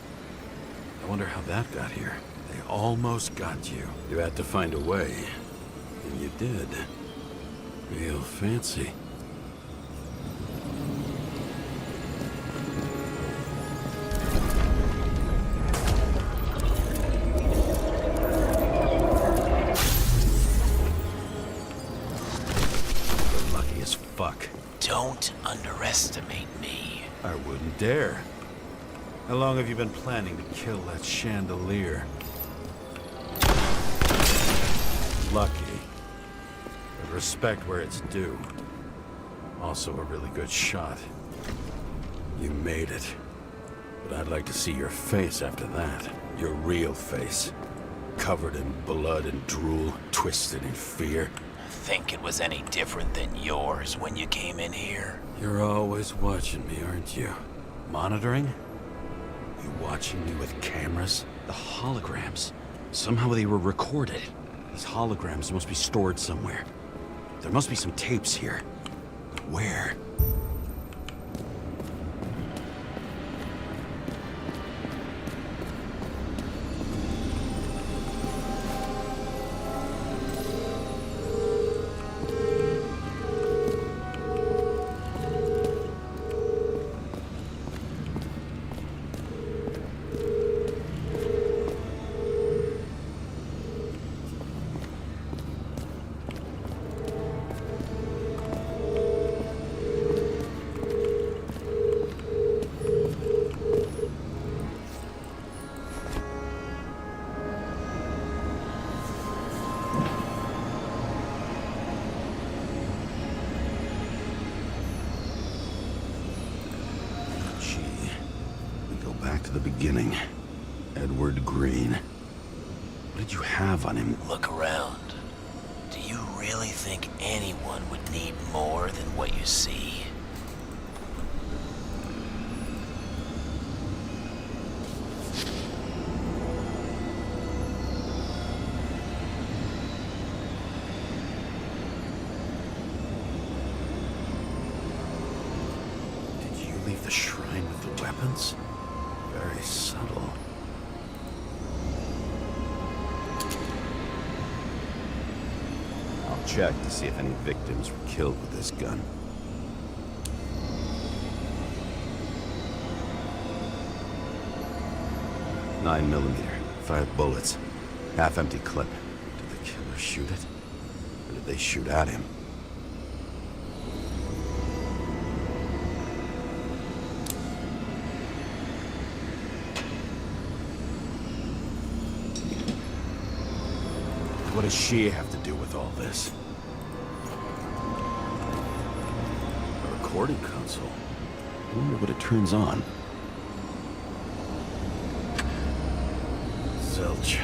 I wonder how that got here. They almost got you. You had to find a way. And you did. Real fancy. You're lucky as fuck. Don't underestimate me. I wouldn't dare. How long have you been planning to kill that chandelier? Lucky. But respect where it's due. Also a really good shot. You made it. But I'd like to see your face after that. Your real face. Covered in blood and drool, twisted in fear. Think it was any different than yours when you came in here? You're always watching me, aren't you? Monitoring? You watching me with cameras? The holograms. Somehow they were recorded. These holograms must be stored somewhere. There must be some tapes here. But where? Back to the beginning. Edward Green. What did you have on him? Look around. Do you really think anyone would need more than what you see? Did you leave the shrine with the weapons? Very subtle. I'll check to see if any victims were killed with this gun. .9mm, 5 bullets, half-empty clip. Did the killer shoot it? Or did they shoot at him? What does she have to do with all this? A recording console? I wonder what it turns on. Zilch.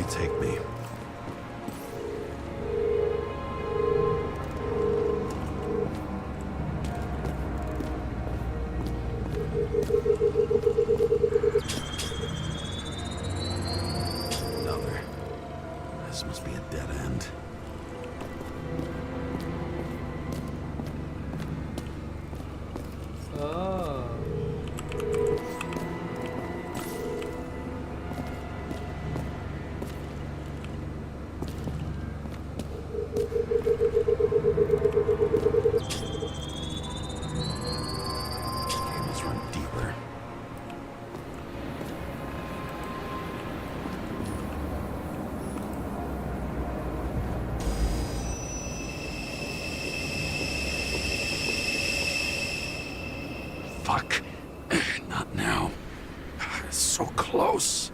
Take me. Another. This must be a dead end. Oh. Cables run deeper. Fuck. Not now. It's so close.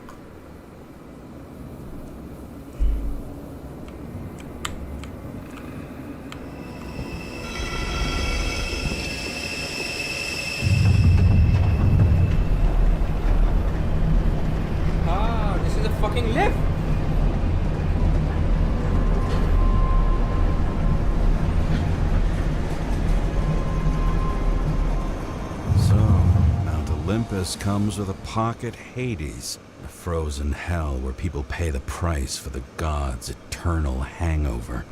Ah, this is a fucking lift. So, Mount Olympus comes with a pocket Hades, a frozen hell where people pay the price for the gods' eternal hangover.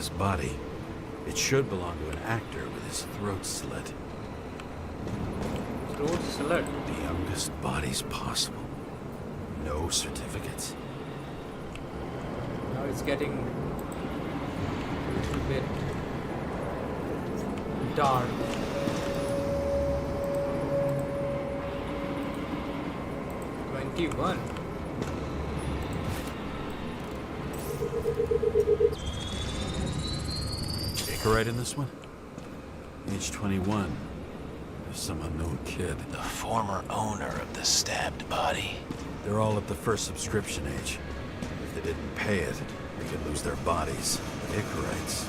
this body. It should belong to an actor with his throat slit. Throat slit. The youngest bodies possible. No certificates. Now it's getting a little bit dark. "21." Icarite in this one? Age 21. Some unknown kid. The former owner of the stabbed body. They're all at the first subscription age. If they didn't pay it, they could lose their bodies. Icarites.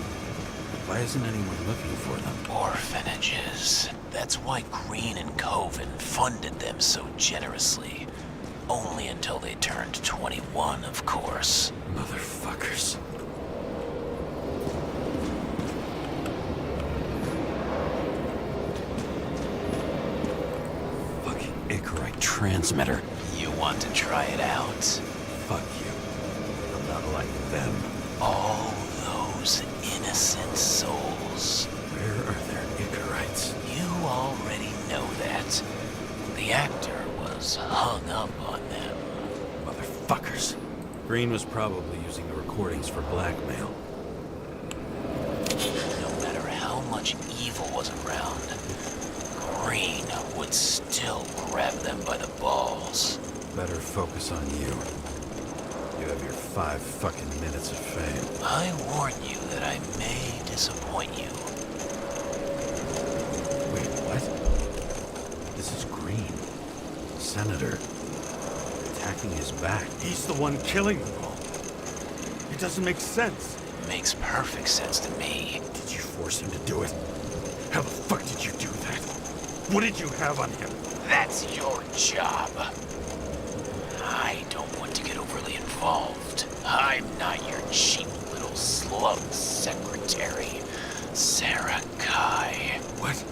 Why isn't anyone looking for them? Orphanages. That's why Green and Coven funded them so generously. Only until they turned 21, of course. Motherfuckers. Fucking Icarite transmitter. You want to try it out? Fuck you. I'm not like them. All those innocent souls. Where are their Icarites? You already know that. The actor was hung up on them. Motherfuckers. Green was probably using the recordings for blackmail. No matter how much evil was around, Green would still grab them by the balls. Better focus on you. You have your 5 fucking minutes of fame. I warn you that I may disappoint you. Wait, what? This is Green. Senator. Attacking his back. He's the one killing them all. It doesn't make sense. Makes perfect sense to me. Did you force him to do it? How the fuck did you do that? What did you have on him? That's your job. I don't want to get overly involved. I'm not your cheap little slug secretary, Sarah Kai. What?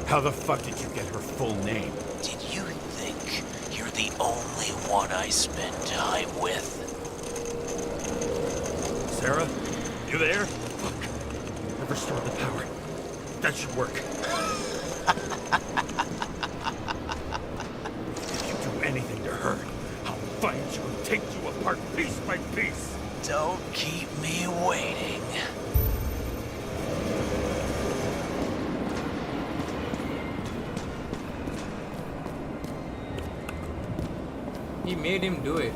How the fuck did you get her full name? Did you think you're the only one I spend time with? Sarah? You there? Fuck. I've restored the power. That should work. If you do anything to her, I'll find you and take you apart piece by piece. Don't keep me waiting. He made him do it.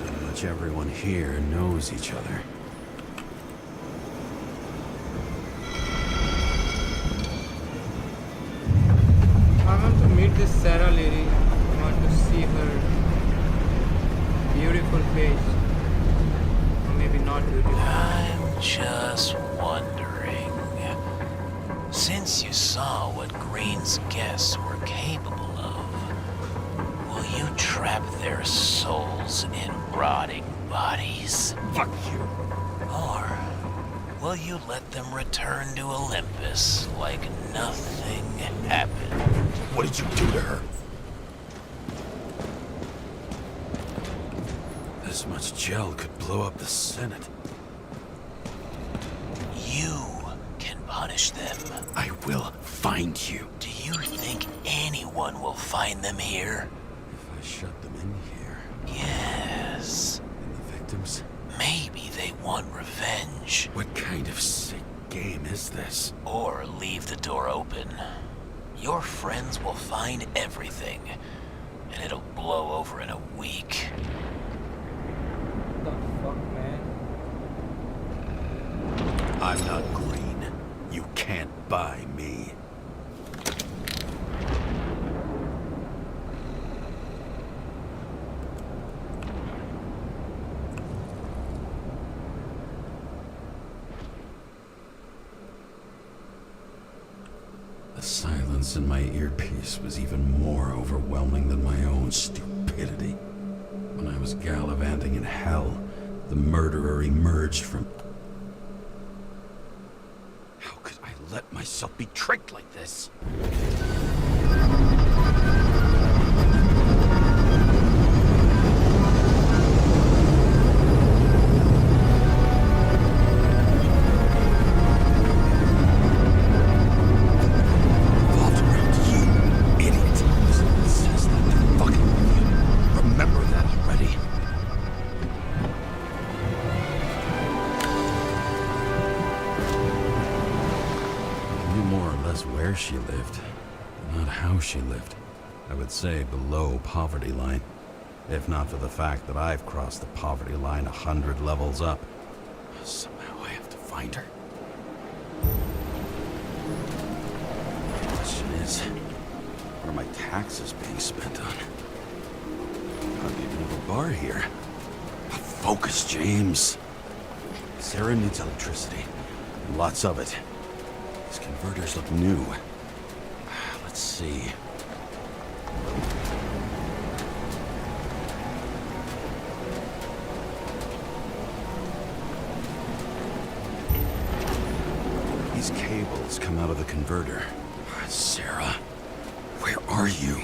Pretty much everyone here knows each other. I want to meet this Sarah lady. I want to see her beautiful face. Or maybe not beautiful. I'm just wondering. Since you saw what Green's guests were capable of, will you trap their souls in rotting bodies? Fuck you. Or will you let them return to Olympus like nothing happened? What did you do to her? This much gel could blow up the Senate. You can punish them. I will find you. Do you think anyone will find them here? If I shut them in here, Yes. and the victims, Maybe they want revenge. what kind of sick game is this? Or leave the door open. Your friends will find everything, and it'll blow over in a week. What the fuck, man? I'm not Green. You can't buy me. The silence in my earpiece was even more overwhelming than my own stupidity. When I was gallivanting in hell, the murderer emerged from... How could I let myself be tricked like this? she lived, not how she lived. I would say below poverty line, if not for the fact that I've crossed the poverty line 100 levels up. Somehow I have to find her. The question is, what are my taxes being spent on? I don't even have a bar here. Focus, James. Sarah needs electricity, and lots of it. These converters look new. Let's see. These cables come out of the converter. Sarah, where are you?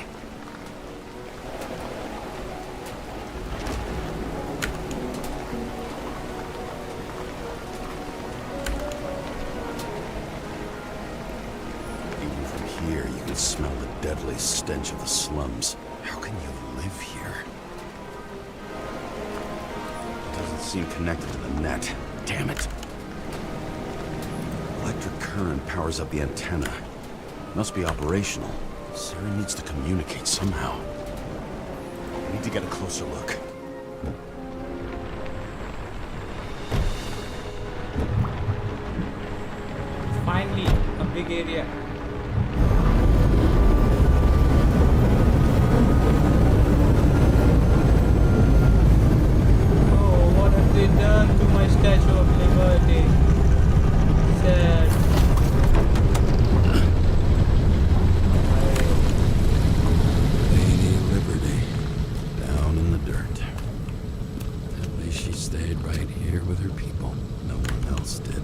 Even from here, you can smell the deadly stench of the slums. How can you live here? It doesn't seem connected to the net. Damn it. Electric current powers up the antenna. Must be operational. Sarah needs to communicate somehow. I need to get a closer look. Finally, a big area. Oh, what have they done to my Statue of Liberty? Sad. Lady Liberty, down in the dirt. At least she stayed right here with her people. No one else did.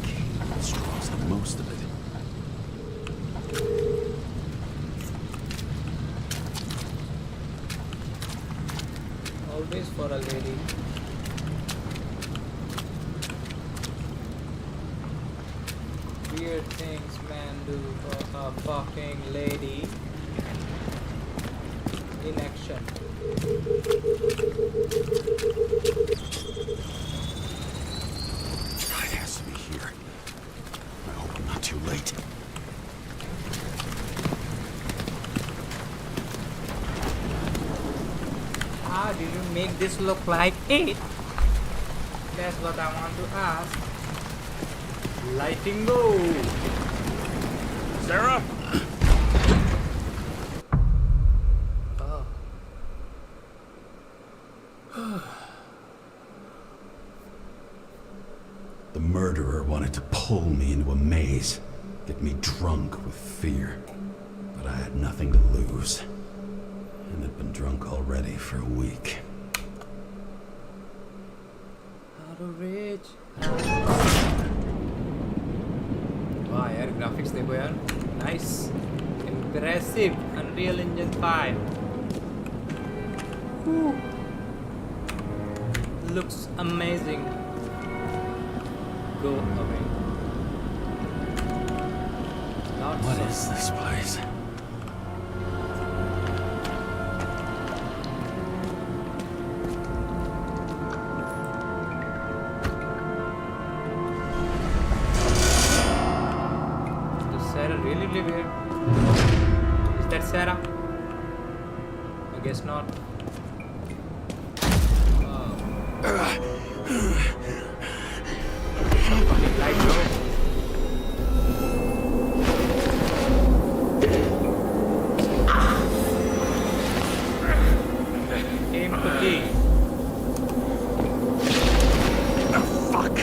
Cable straws the most of it. Always for a lady. Weird things men do for a fucking lady. In action. It has to be here. I hope I'm not too late. How did you make this look like it? That's what I want to ask. Lighting go. Sarah? The murderer wanted to pull me into a maze, get me drunk with fear. But I had nothing to lose. And had been drunk already for a week. How to reach? वाह यार graphics देखो यार nice impressive unreal engine 5 looks amazing go away not What so is this place? Does Sarah really live here? Is that Sarah? I guess not. Some fucking light, bro. Aim cookie. Fuck!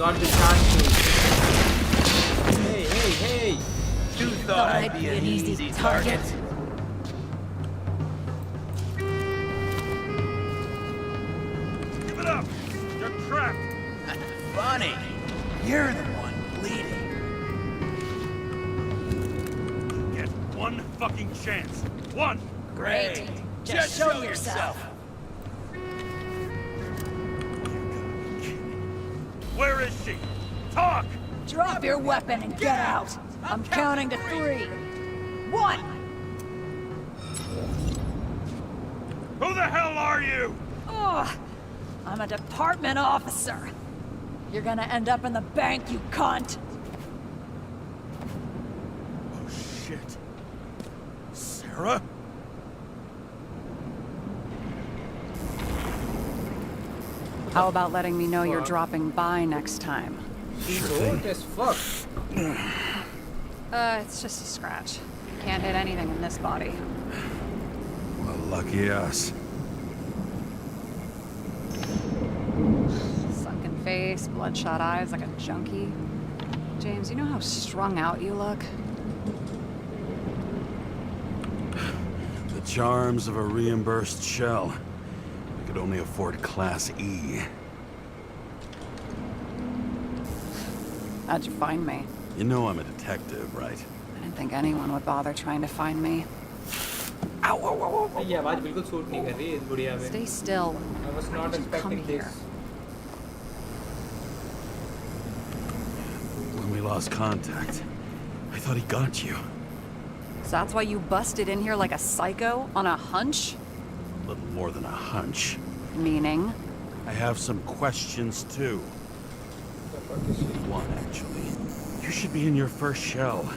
got the chance to. Hey, hey, hey! You thought I'd be an easy target? Give it up! You're trapped! Funny. You're the one bleeding. Get one fucking chance. One! Great. Just show yourself. Where is she? Talk! Drop your weapon and get out. I'm counting to 3. 1! Who the hell are you? Oh, I'm a department officer. You're gonna end up in the bank, you cunt. Oh shit. Sarah? How about letting me know you're dropping by next time? He's old as fuck. It's just a scratch. Can't hit anything in this body. Well, lucky us. Sunken face, bloodshot eyes like a junkie. James, you know how strung out you look? The charms of a reimbursed shell. I could only afford Class E. How'd you find me? You know I'm a detective, right? I didn't think anyone would bother trying to find me. ये आवाज बिल्कुल suit नहीं कर रही है इस बुढ़िया पे. Stay still. I was not How'd you come expecting here? this. When we lost contact, I thought he got you. So that's why you busted in here like a psycho on a hunch? A little more than a hunch. Meaning? I have some questions too. One, actually. You should be in your first shell.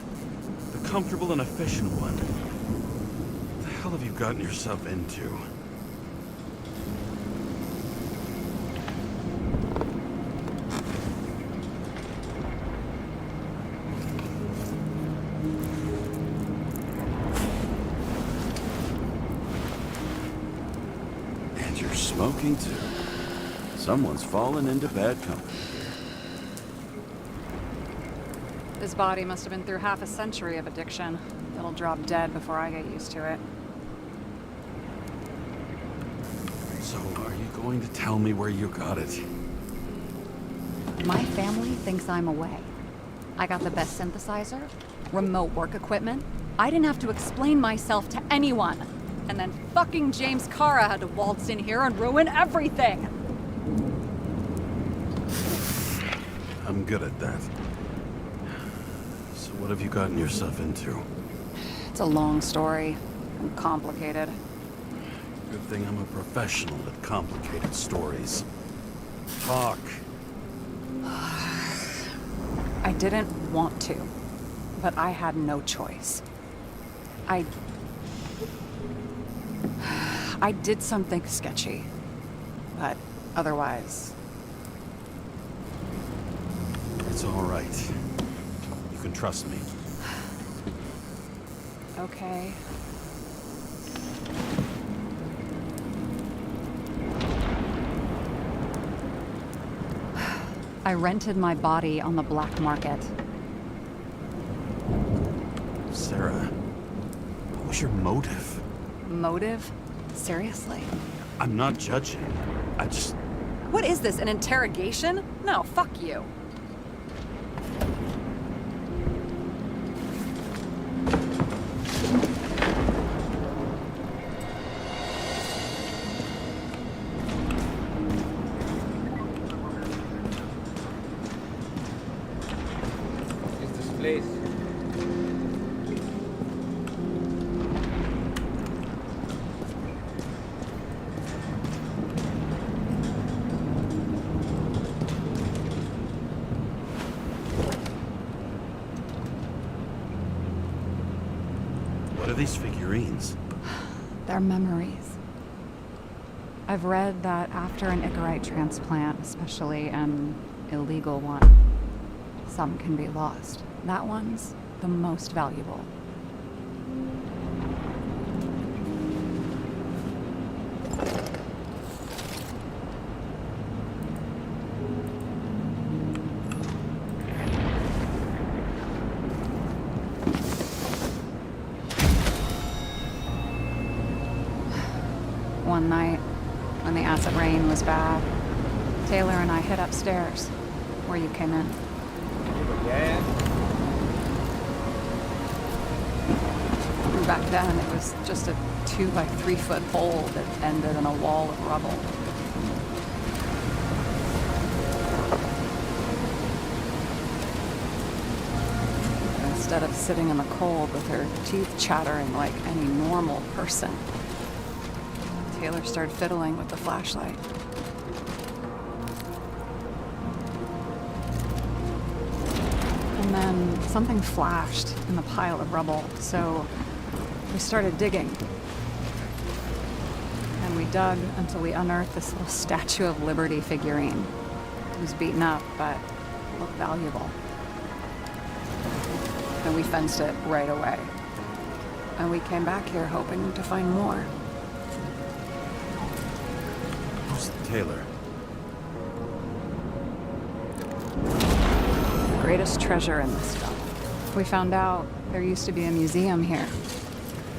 The comfortable and efficient one. What the hell have you gotten yourself into? And you're smoking too. Someone's fallen into bad company. This body must have been through half a century of addiction. It'll drop dead before I get used to it. So, are you going to tell me where you got it? My family thinks I'm away. I got the best synthesizer, remote work equipment. I didn't have to explain myself to anyone. And then fucking James Kara had to waltz in here and ruin everything. I'm good at that. So what have you gotten yourself into? It's a long story and complicated. Good thing I'm a professional at complicated stories. Talk. I didn't want to, but I had no choice. I did something sketchy, but otherwise... It's all right. You can trust me. Okay. I rented my body on the black market. Sarah, what was your motive? Motive? Seriously? I'm not judging. I just... What is this, an interrogation? No, fuck you. Is this place? What are these figurines? They're memories. I've read that after an Icarite transplant, especially an illegal one, some can be lost. That one's the most valuable. one night, when the acid rain was bad, Taylor and I hid upstairs, where you came in. Yeah. Back then, it was just a 2 by 3 foot hole that ended in a wall of rubble. Instead of sitting in the cold with her teeth chattering like any normal person, Taylor started fiddling with the flashlight. And then something flashed in the pile of rubble, so we started digging. And we dug until we unearthed this little Statue of Liberty figurine. It was beaten up, but looked valuable. And we fenced it right away. And we came back here hoping to find more. Who's Taylor? The greatest treasure in this stuff. We found out there used to be a museum here.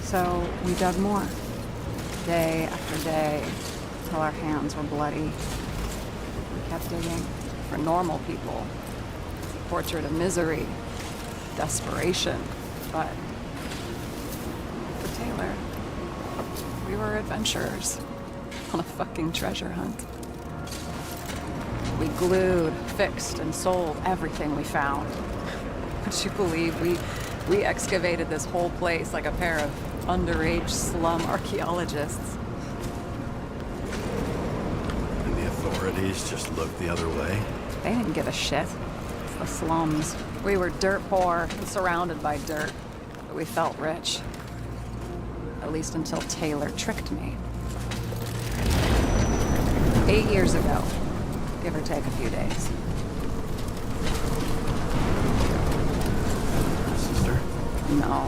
So we dug more. Day after day, till our hands were bloody. We kept digging for normal people. A portrait of misery, desperation, but for Taylor, we were adventurers on a fucking treasure hunt. We glued, fixed, and sold everything we found. Would you believe we excavated this whole place like a pair of underage slum archaeologists? And the authorities just looked the other way? They didn't give a shit. It's the slums. We were dirt poor and surrounded by dirt, but we felt rich. At least until Taylor tricked me. 8 years ago, give or take a few days. Sister? No.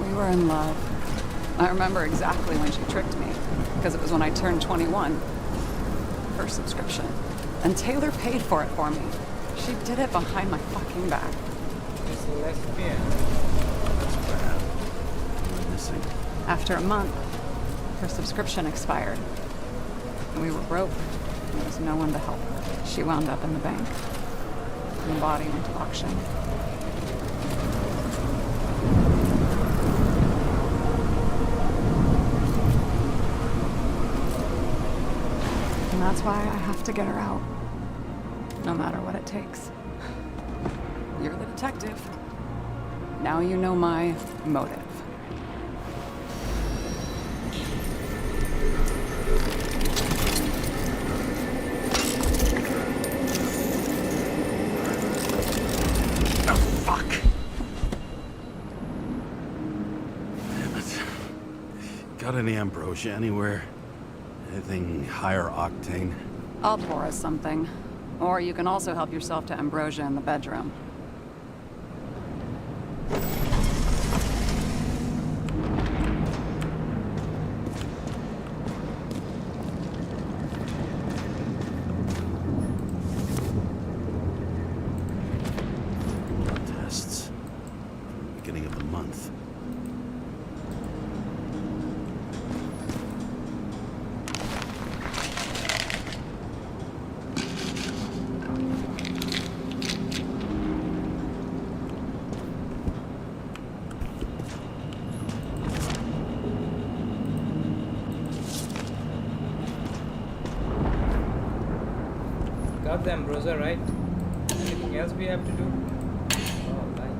We were in love. I remember exactly when she tricked me, because it was when I turned 21. First subscription. And Taylor paid for it for me. She did it behind my fucking back. She's a lesbian. That's bad. You were missing. After a month, her subscription expired. And we were broke. There was no one to help her. She wound up in the bank. And the body went to auction. And that's why I have to get her out. No matter what it takes. You're the detective. Now you know my motive. Oh, fuck! Damn it. Got any ambrosia anywhere? Anything higher octane? I'll pour us something. Or you can also help yourself to ambrosia in the bedroom. Tests. Beginning of the month. Got the ambrosia, right? Anything else we have to do? Oh, right.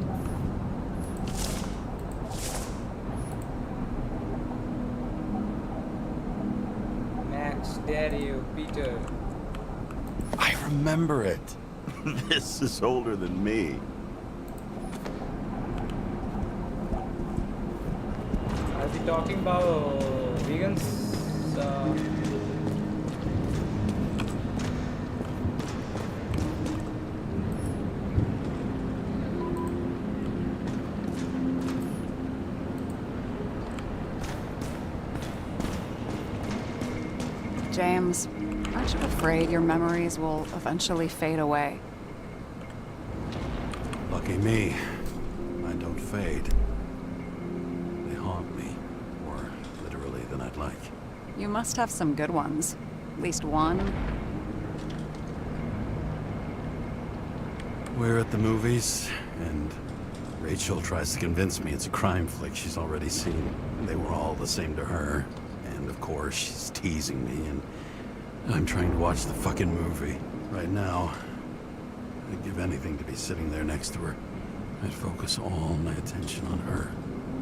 Max, dare you, Peter. I remember it. This is older than me. Are we talking about vegans? James, aren't you afraid your memories will eventually fade away? Lucky me. Mine don't fade. They haunt me. More literally than I'd like? You must have some good ones. At least one. We're at the movies, and Rachel tries to convince me it's a crime flick she's already seen. They were all the same to her. And of course, she's teasing me, and I'm trying to watch the fucking movie. Right now, I'd give anything to be sitting there next to her. I'd focus all my attention on her.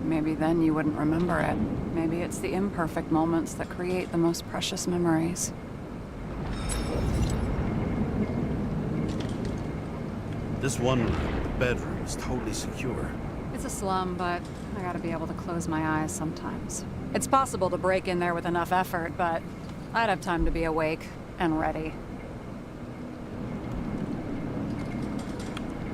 Maybe then you wouldn't remember it. Maybe it's the imperfect moments that create the most precious memories. This one room, the bedroom, is totally secure. It's a slum, but I gotta be able to close my eyes sometimes. It's possible to break in there with enough effort, but I'd have time to be awake and ready.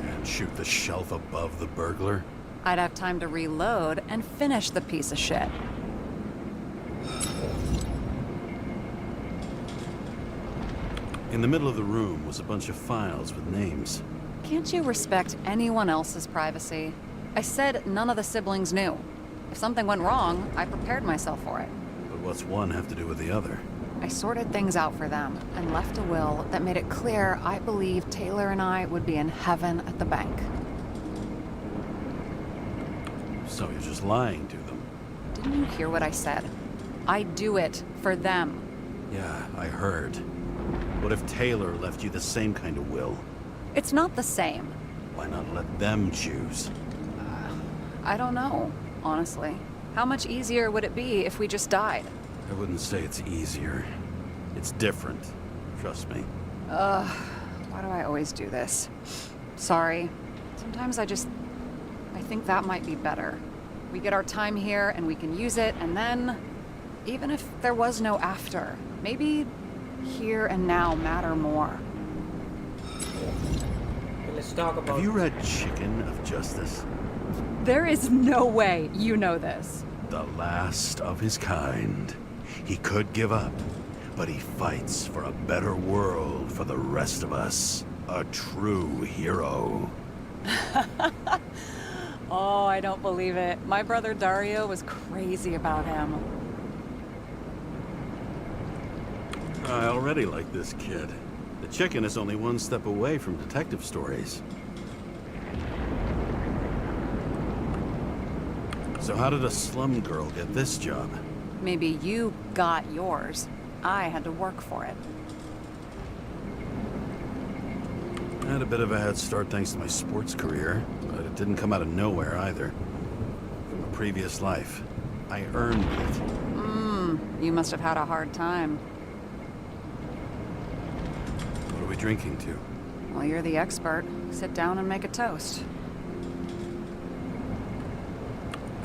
And shoot the shelf above the burglar? I'd have time to reload and finish the piece of shit. In the middle of the room was a bunch of files with names. Can't you respect anyone else's privacy? I said none of the siblings knew. If something went wrong, I prepared myself for it. But what's one have to do with the other? I sorted things out for them and left a will that made it clear I believed Taylor and I would be in heaven at the bank. So you're just lying to them? Didn't you hear what I said? I do it for them. Yeah, I heard. What if Taylor left you the same kind of will? It's not the same. Why not let them choose? I don't know, honestly. How much easier would it be if we just died? I wouldn't say it's easier. It's different. Trust me. Why do I always do this? Sorry. Sometimes I think that might be better. We get our time here and we can use it, and then, even if there was no after, maybe here and now matter more. Let's talk about. Have you read Chicken of Justice? There is no way you know this. The last of his kind. He could give up, but he fights for a better world for the rest of us. A true hero. Oh, I don't believe it. My brother Dario was crazy about him. I already like this kid. The chicken is only one step away from detective stories. So how did a slum girl get this job? Maybe you got yours. I had to work for it. I had a bit of a head start thanks to my sports career, but it didn't come out of nowhere either. From a previous life. I earned it. You must have had a hard time. What are we drinking to? Well, you're the expert. Sit down and make a toast.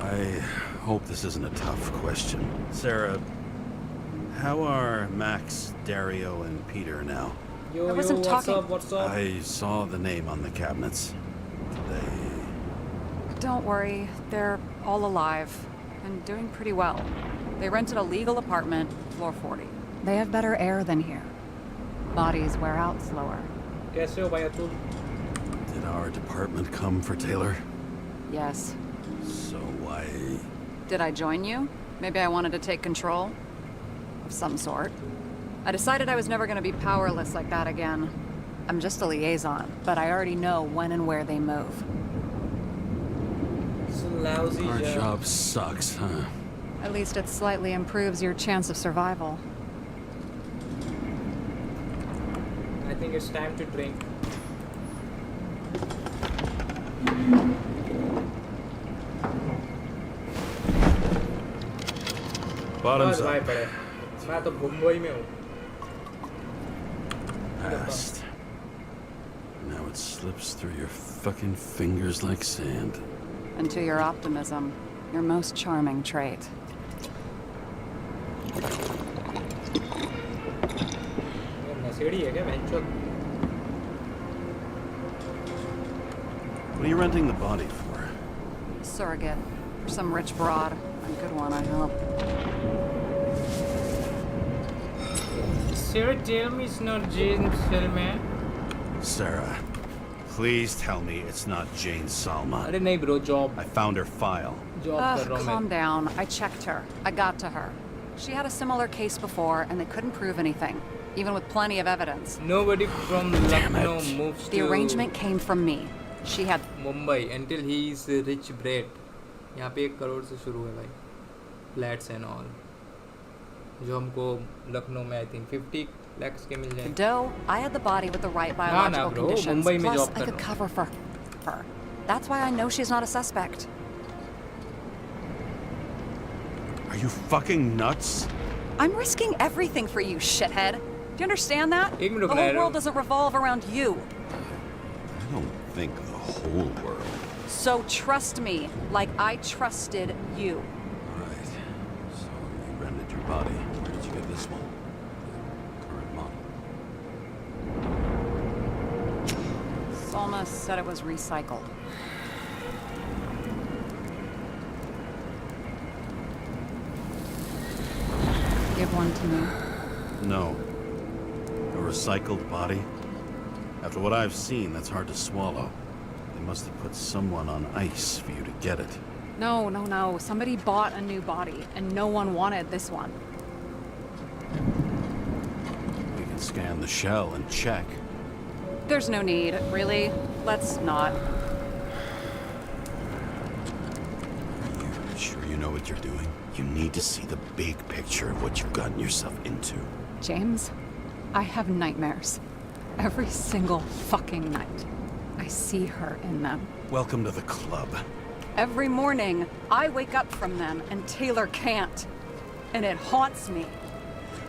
I hope this isn't a tough question. Sarah, how are Max, Dario, and Peter now? Yo, I wasn't what's talking- up? What's up? I saw the name on the cabinets. Don't worry, they're all alive and doing pretty well. They rented a legal apartment, floor 40. They have better air than here. Bodies wear out slower. कैसे हो भाई Atul? Did our department come for Taylor? Yes. So why... Did I join you? Maybe I wanted to take control? Of some sort. I decided I was never going to be powerless like that again. I'm just a liaison, but I already know when and where they move. It's a lousy Our job. job sucks, huh? At least it slightly improves your chance of survival. I think it's time to drink. Bottoms बस भाई up. पड़े मैं तो मुंबई में हूँ Past. Now it slips through your fucking fingers like sand. And to your optimism, your most charming trait. ये नशेड़ी है क्या बहनचोद? What are you renting the body for? Surrogate. For some rich broad. A good one, I hope. Sarah, tell me it's not Jane's film है? Sarah, please tell me it's not Jane Salma. अरे नहीं bro, job I found her file. कर रहा हूँ Calm मैं. down. I checked her. I got to her. She had a similar case before, and they couldn't prove anything, even with plenty of evidence. Nobody from Lucknow moves The to arrangement came from me. She had Mumbai until he is rich Brat. यहाँ पे 1 करोड़ से शुरू है भाई, flats and all, जो हमको लखनऊ में I think 50 lakhs के मिल the जाएं. dough. I had the body with the right biological bro, conditions. Mumbai में Plus, job I कर could रहा हूँ. cover for her. That's why I know she's not a suspect. Are you fucking nuts? I'm risking everything for you, shithead. Do you understand that? एक minute The रुकना whole है. world doesn't revolve around you. I don't think the whole world. So trust me, like I trusted you. Right. So you rented your body. Where did you get this one? Current model. Salma said it was recycled. Give one to me. No. A recycled body? After what I've seen, that's hard to swallow. They must have put someone on ice for you to get it. No. Somebody bought a new body, and no one wanted this one. We can scan the shell and check. There's no need, really. Let's not. You sure you know what you're doing? You need to see the big picture of what you've gotten yourself into. James, I have nightmares. Every single fucking night. I see her in them. Welcome to the club. Every morning, I wake up from them and Taylor can't. And it haunts me.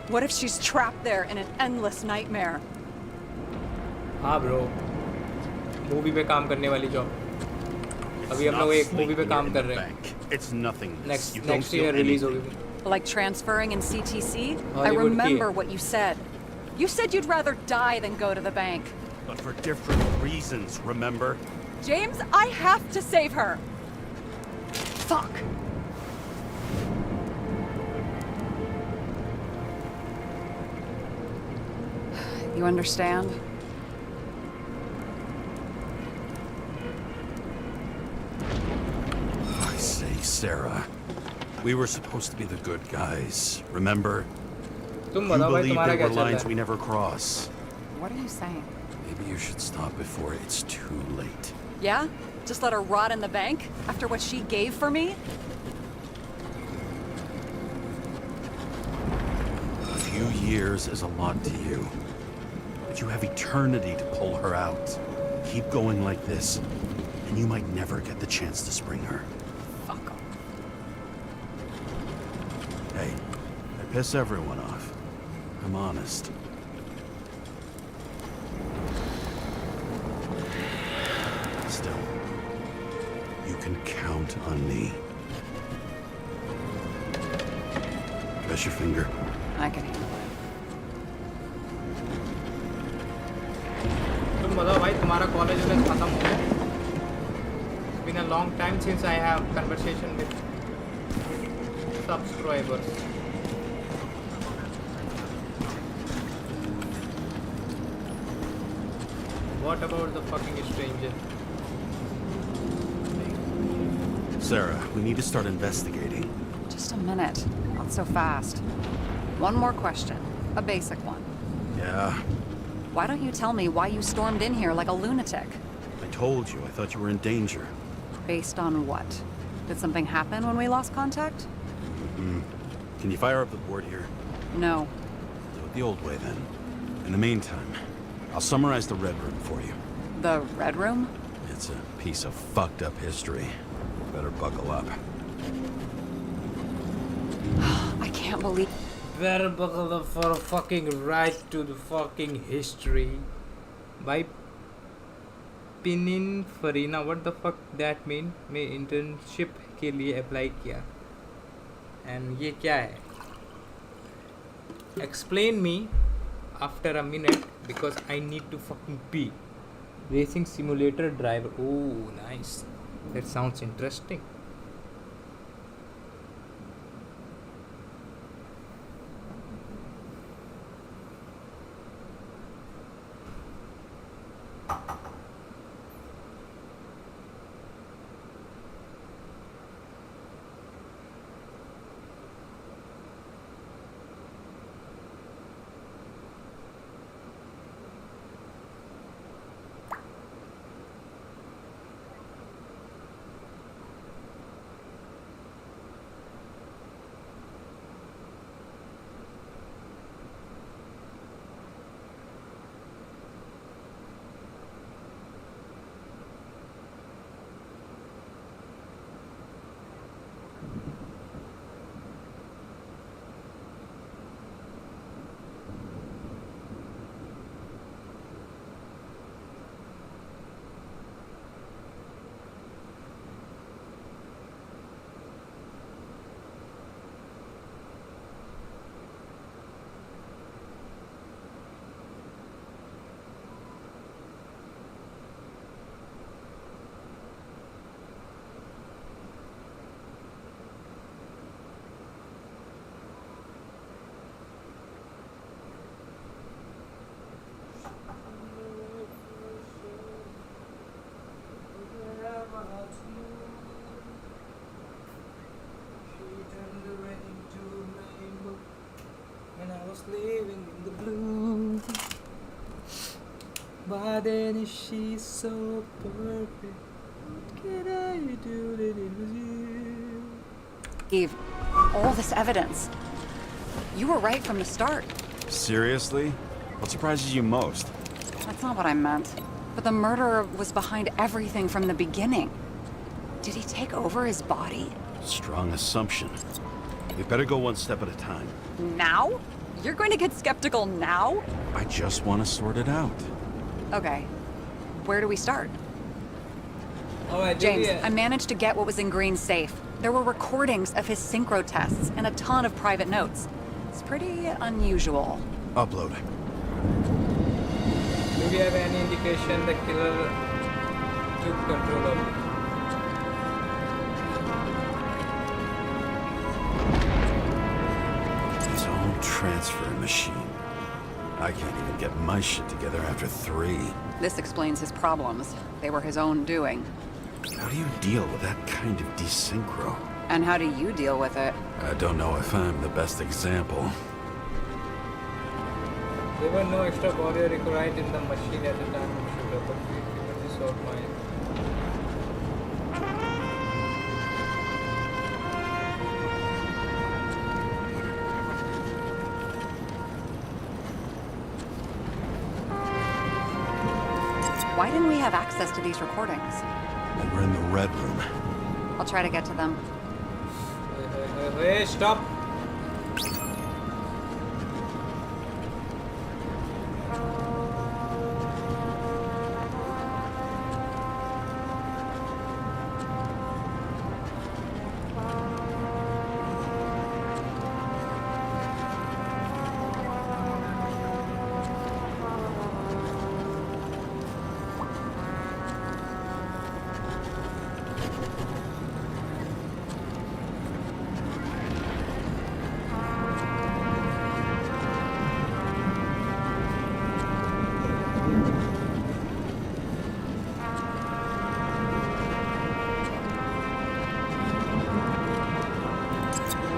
What if she's trapped there in an endless nightmare? हाँ bro, movie पे काम करने वाली job. अभी हम Not लोग एक sleeping movie पे काम in कर the रहे हैं. bank. It's nothing. Next You don't next feel year release anything. होगी. Like transferring in CTC? I Hollywood remember की. what you said. You said you'd rather die than go to the bank. But for different reasons, remember? James, I have to save her. Fuck. You understand? I say, Sarah. We were supposed to be the good guys, remember? तुम You बताओ भाई believe तुम्हारा there क्या were चल lines रहा we है? never cross. What are you saying? Maybe you should stop before it's too late. Yeah? Just let her rot in the bank after what she gave for me? A few years is a lot to you. But you have eternity to pull her out. Keep going like this, and you might never get the chance to spring her. Fuck off. Hey, I piss everyone off. I'm honest. Still, you can count on me. Press your finger. I can handle it. तुम बताओ भाई तुम्हारा college उन्हें खत्म हो गया? It's been a long time since I have conversation with subscribers. What about the fucking stranger? Sarah, we need to start investigating. Just a minute. Not so fast. One more question. A basic one. Yeah, Why don't you tell me why you stormed in here like a lunatic? I told you. I thought you were in danger. Based on what? Did something happen when we lost contact? Can you fire up the board here? No. Do it the old way, then. In the meantime, I'll summarize the Red Room for you. The Red Room? It's a piece of fucked up history. Better buckle up. I can't believe... Better buckle up for a fucking right to the fucking history. By Pininfarina, what the fuck that mean? मैं internship के लिए apply किया. And ये क्या है? Explain me after a minute because I need to fucking pee. Racing simulator driver. Oh, nice. That sounds interesting. just living in the blue. Why then is she so perfect? What can I do that it was you? Eve, all this evidence. You were right from the start. Seriously? What surprises you most? That's not what I meant. But the murderer was behind everything from the beginning. Did he take over his body? Strong assumption. We better go one step at a time. Now? You're going to get skeptical now? I just want to sort it out. Okay. Where do we start? Alright, James, I managed to get what was in Green's safe. There were recordings of his synchro tests and a ton of private notes. It's pretty unusual. Upload. Do we have any indication the killer took control of it? His own transfer machine. I can't even get my shit together after 3. This explains his problems. They were his own doing. How do you deal with that kind of desynchro? And how do you deal with it? I don't know if I'm the best example. There were no extra body required in the machine at the time of shooter, but we given this out mine. Why didn't we have access to these recordings? They were in the Red Room. I'll try to get to them. Hey, stop!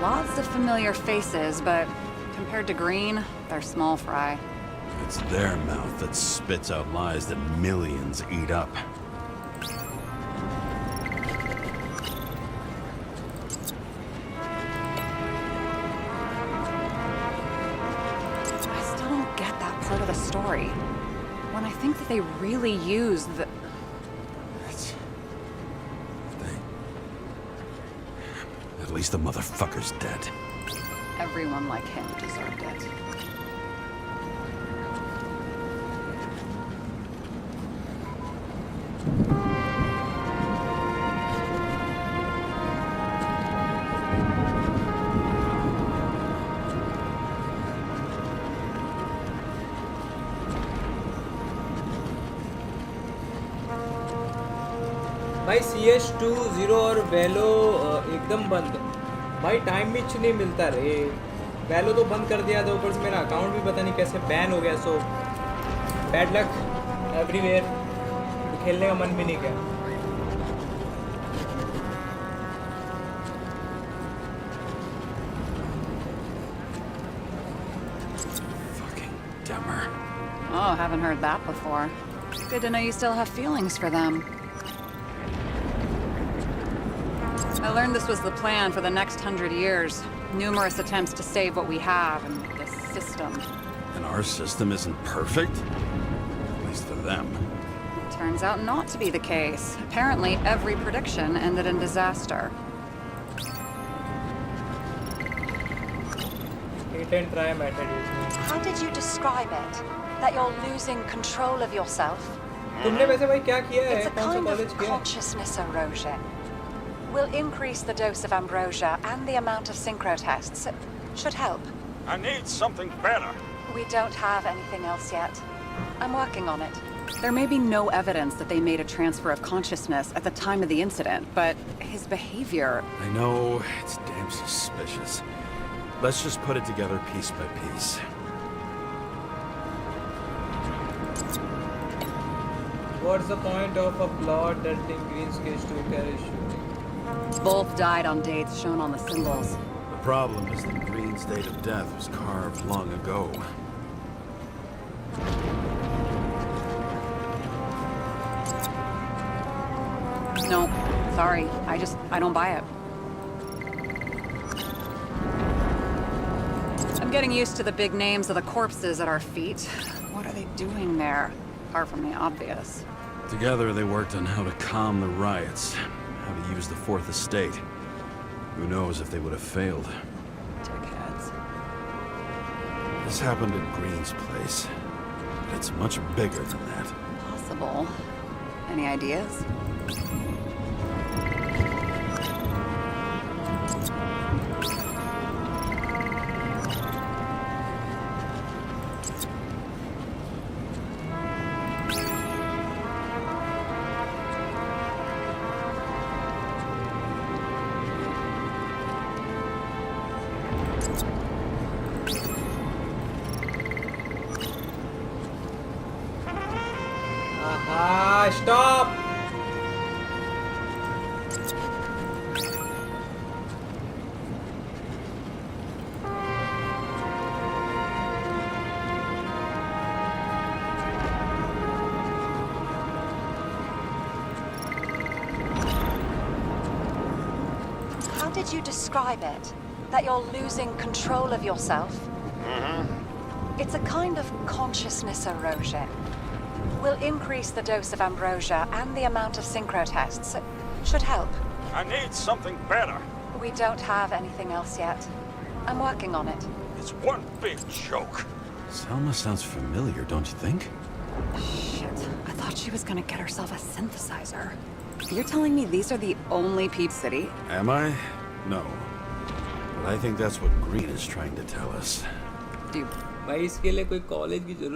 Lots of familiar faces, but compared to Green, they're small fry. It's their mouth that spits out lies that millions eat up. I still don't get that part of the story. When I think that they really use the... At least the motherfucker's dead. Everyone like him deserved it. भाई CS20 और वेलो एकदम बंद भाई time भी नहीं मिलता रे वेलो तो बंद कर दिया था ऊपर से मेरा अकाउंट भी पता नहीं कैसे बैन हो गया सो बैड लक एवरीवेयर खेलने का मन भी नहीं किया Fucking dumber. Oh, haven't heard that before. Good to know you still have feelings for them. I learned this was the plan for the next 100 years. Numerous attempts to save what we have and this system. And our system isn't perfect? At least to them. Turns out not to be the case. Apparently, every prediction ended in disaster. Hit and try method. How did you describe it? That you're losing control of yourself? तुमने वैसे भाई क्या किया है It's a कौन सा kind college of किया है? consciousness erosion. We'll increase the dose of ambrosia and the amount of synchro tests. Should help. I need something better. We don't have anything else yet. I'm working on it. There may be no evidence that they made a transfer of consciousness at the time of the incident, but his behavior... I know, it's damn suspicious. Let's just put it together piece by piece. What's the point of a plot that in Green's case to carry shooting? Both died on dates shown on the symbols. problem is that Green's date of death was carved long ago. No, sorry. I don't buy it. I'm getting used to the big names of the corpses at our feet. What are they doing there? Apart from the obvious. Together, they worked on how to calm the riots, how to use the Fourth Estate. Who knows if they would have failed. Dickheads. This happened at Green's place. But it's much bigger than that. Possible. Any ideas? Stop! How did you describe it? That you're losing control of yourself? Mm-hmm. It's a kind of consciousness erosion. We'll increase the dose of ambrosia and the amount of synchro tests. Should help. I need something better. We don't have anything else yet. I'm working on it. It's one big joke. Selma sounds familiar, don't you think? Shit. I thought she was gonna get herself a synthesizer. You're telling me these are the only Peep City? Am I? No. But I think that's what Green is trying to tell us. Do भाई इसके लिए कोई college की जरूरत